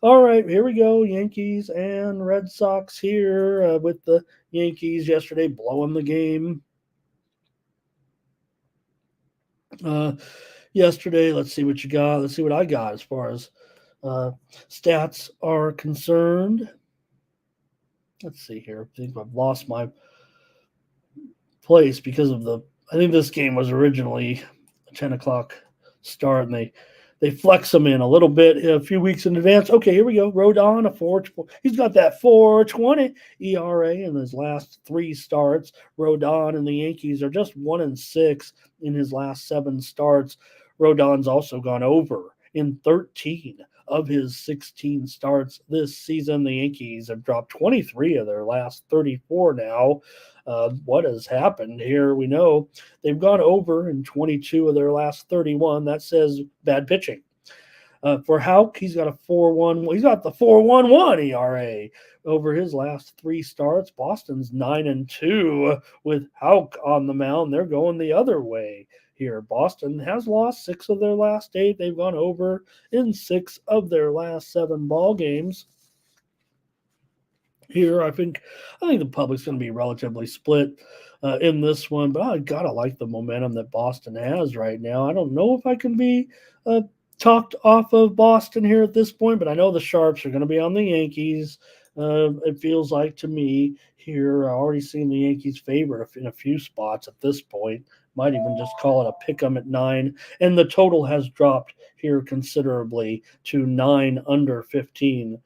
all right, here we go. Yankees and Red Sox here with the Yankees yesterday blowing the game. Yesterday, let's see what you got. Let's see what I got as far as stats are concerned. Let's see here. I think I've lost my place because of I think this game was originally a 10 o'clock start, and they flex them in a little bit a few weeks in advance. Okay, here we go. Rodon, he's got that 4.20 ERA in his last 3 starts. Rodon and the Yankees are just 1-6 in his last 7 starts. Rodon's also gone over in 13 of his 16 starts this season. The Yankees have dropped 23 of their last 34 now. What has happened here? We know they've gone over in 22 of their last 31. That says bad pitching. For Houck, he's got a 4.1. He's got the 4.11 ERA over his last 3 starts. Boston's 9-2 with Houck on the mound. They're going the other way here. Boston has lost 6 of their last 8. They've gone over in 6 of their last 7 ball games. Here, I think the public's going to be relatively split in this one, but I gotta like the momentum that Boston has right now. I don't know if I can be talked off of Boston here at this point, but I know the Sharps are going to be on the Yankees. It feels like to me here, I already seen the Yankees favorite in a few spots at this point. Might even just call it a pick 'em at 9, and the total has dropped here considerably to 9 under 15.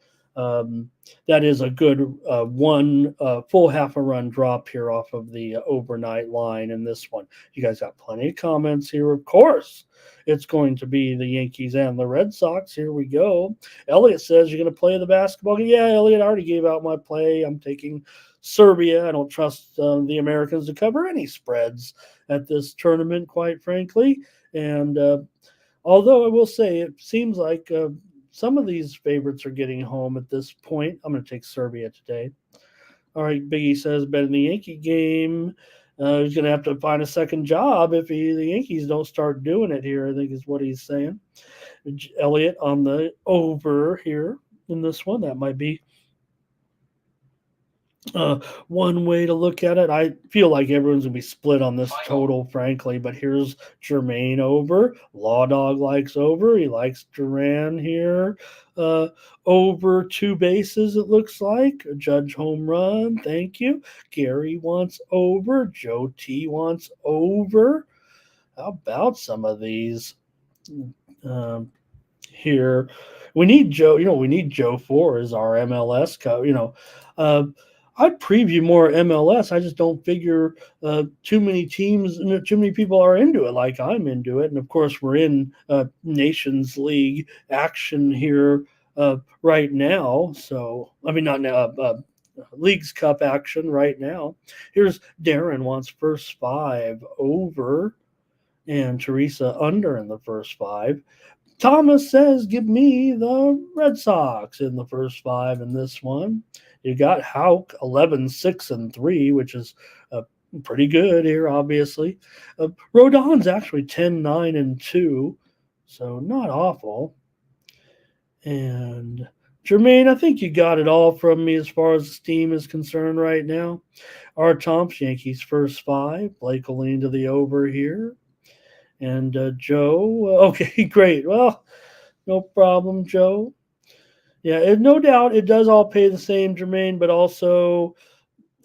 That is a good one full half a run drop here off of the overnight line in this one. You guys got plenty of comments here. Of course, it's going to be the Yankees and the Red Sox. Here we go. Elliot says you're going to play the basketball game. Yeah, Elliot, I already gave out my play. I'm taking Serbia. I don't trust the Americans to cover any spreads at this tournament, quite frankly. And although I will say it seems like some of these favorites are getting home at this point. I'm going to take Serbia today. All right, Biggie says, bet in the Yankee game. He's going to have to find a second job if the Yankees don't start doing it here, I think is what he's saying. Elliot on the over here in this one. That might be one way to look at it. I feel like everyone's going to be split on this total, frankly, but here's Jermaine over. Law Dog likes over. He likes Duran here. Over 2 bases, it looks like. A Judge home run. Thank you. Gary wants over. Joe T wants over. How about some of these here? We need Joe. We need Joe 4 as our MLS I'd preview more MLS. I just don't figure too many teams and too many people are into it like I'm into it. And, of course, we're in Nations League action here right now. So, I mean, not now, Leagues Cup action right now. Here's Darren wants first 5 over and Teresa under in the first 5. Thomas says, give me the Red Sox in the first 5 in this one. You got Houck 11-6-3, which is pretty good here, obviously. Rodon's actually 10-9-2, so not awful. And Jermaine, I think you got it all from me as far as the team is concerned right now. R. Tomps, Yankees first 5. Blake will lean to the over here. And Joe, okay, great. Well, no problem, Joe. Yeah, no doubt it does all pay the same, Jermaine, but also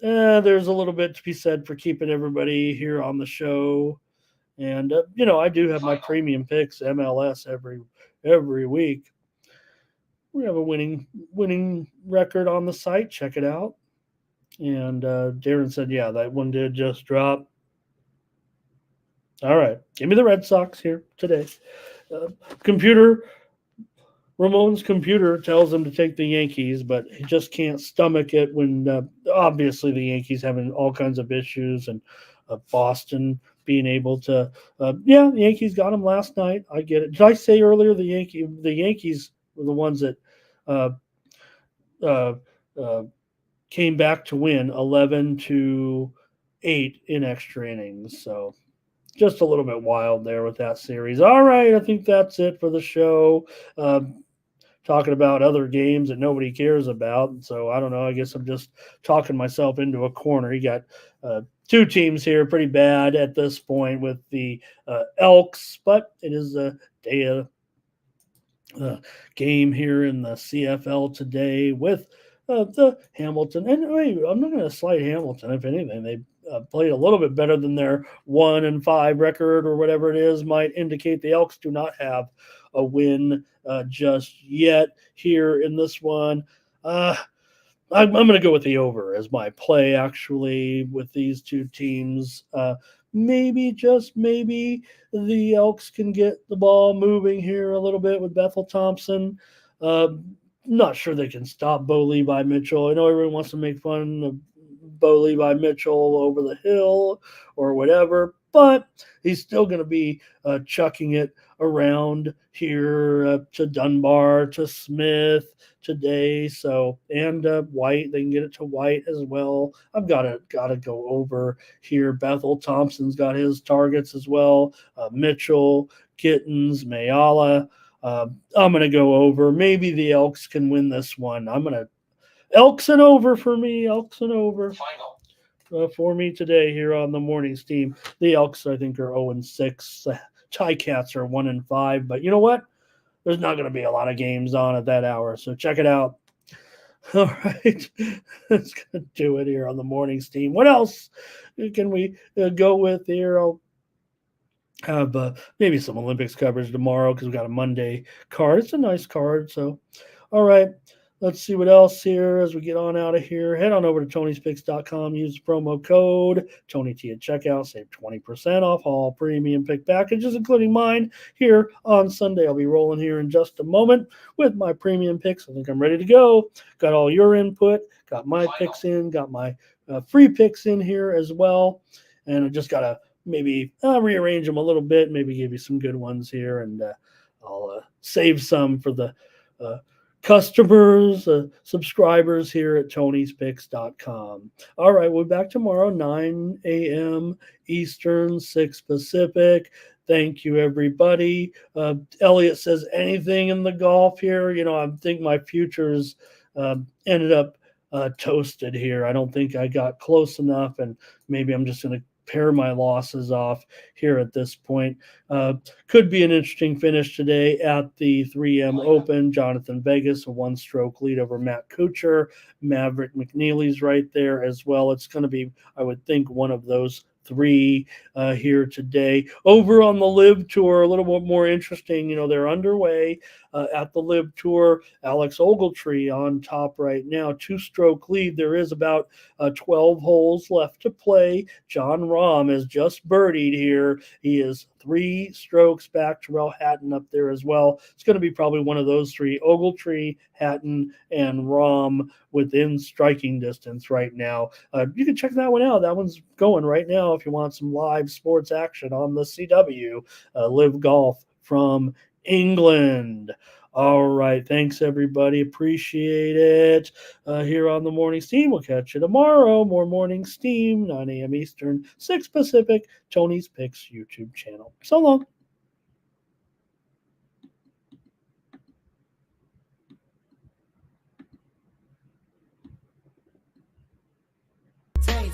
there's a little bit to be said for keeping everybody here on the show. And, I do have my premium picks, MLS, every week. We have a winning record on the site. Check it out. And Darren said, yeah, that one did just drop. All right, give me the Red Sox here today. Ramon's computer tells him to take the Yankees, but he just can't stomach it when obviously the Yankees having all kinds of issues and Boston being able to the Yankees got him last night. I get it. Did I say earlier the Yankees were the ones that came back to win 11-8 in extra innings. So just a little bit wild there with that series. All right, I think that's it for the show. Talking about other games that nobody cares about. So I don't know. I guess I'm just talking myself into a corner. You got 2 teams here pretty bad at this point with the Elks, but it is a day of game here in the CFL today with the Hamilton. And wait, I'm not going to slight Hamilton. If anything, they played a little bit better than their 1-5 record or whatever it is might indicate. The Elks do not have a win just yet here in this one. I'm going to go with the over as my play, actually, with these 2 teams. Maybe, just maybe, the Elks can get the ball moving here a little bit with Bethel Thompson. Not sure they can stop Bo Levi Mitchell. I know everyone wants to make fun of Bo Levi Mitchell over the hill or whatever, but he's still going to be chucking it around here to Dunbar, to Smith today. So, and White, they can get it to White as well. I've got to go over here. Bethel Thompson's got his targets as well. Mitchell, Gittins, Mayala. I'm going to go over. Maybe the Elks can win this one. Elks and over for me. Elks and over. Final. For me today here on the morning steam. The Elks, I think, are 0-6. Ticats are 1-5. But you know what? There's not going to be a lot of games on at that hour. So check it out. All right. That's going to do it here on the morning steam. What else can we go with here? I'll have maybe some Olympics coverage tomorrow because we got a Monday card. It's a nice card. So, all right, let's see what else here as we get on out of here. Head on over to Tony'sPicks.com. Use the promo code TonyT at checkout. Save 20% off all premium pick packages, including mine here on Sunday. I'll be rolling here in just a moment with my premium picks. I think I'm ready to go. Got all your input. Got my picks in. Got my free picks in here as well. And I just got to maybe rearrange them a little bit, maybe give you some good ones here, and I'll save some for the customers, subscribers here at Tony'sPicks.com. All right, we'll be back tomorrow, 9 a.m. Eastern, 6 Pacific. Thank you, everybody. Elliot says, anything in the golf here? You know, I think my futures ended up toasted here. I don't think I got close enough, and maybe I'm just going to pair my losses off here at this point. Could be an interesting finish today at the 3M Open. Jonathan Vegas, a one-stroke lead over Matt Kuchar. Maverick McNeely's right there as well. It's going to be, I would think, one of those three here today. Over on the Live Tour, a little bit more interesting. You know, they're underway at the Live Tour. Alex Ogletree on top right now, two-stroke lead. There is about 12 holes left to play. John Rahm has just birdied here. He is 3 strokes back. Terrell Hatton up there as well. It's going to be probably one of those three, Ogletree, Hatton, and Rahm, within striking distance right now. You can check that one out. That one's going right now if you want some live sports action on the CW. Live Golf from England. All right. Thanks, everybody. Appreciate it. Here on the Morning Steam. We'll catch you tomorrow. More Morning Steam, 9 a.m. Eastern, 6 Pacific, Tony's Picks YouTube channel. So long.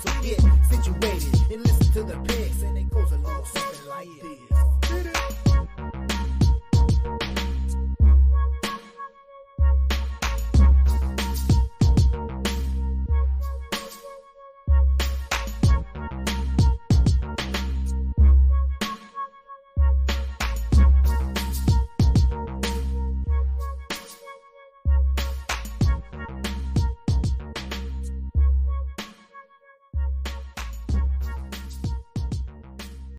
So get situated and listen to the picks, and it goes along something like this.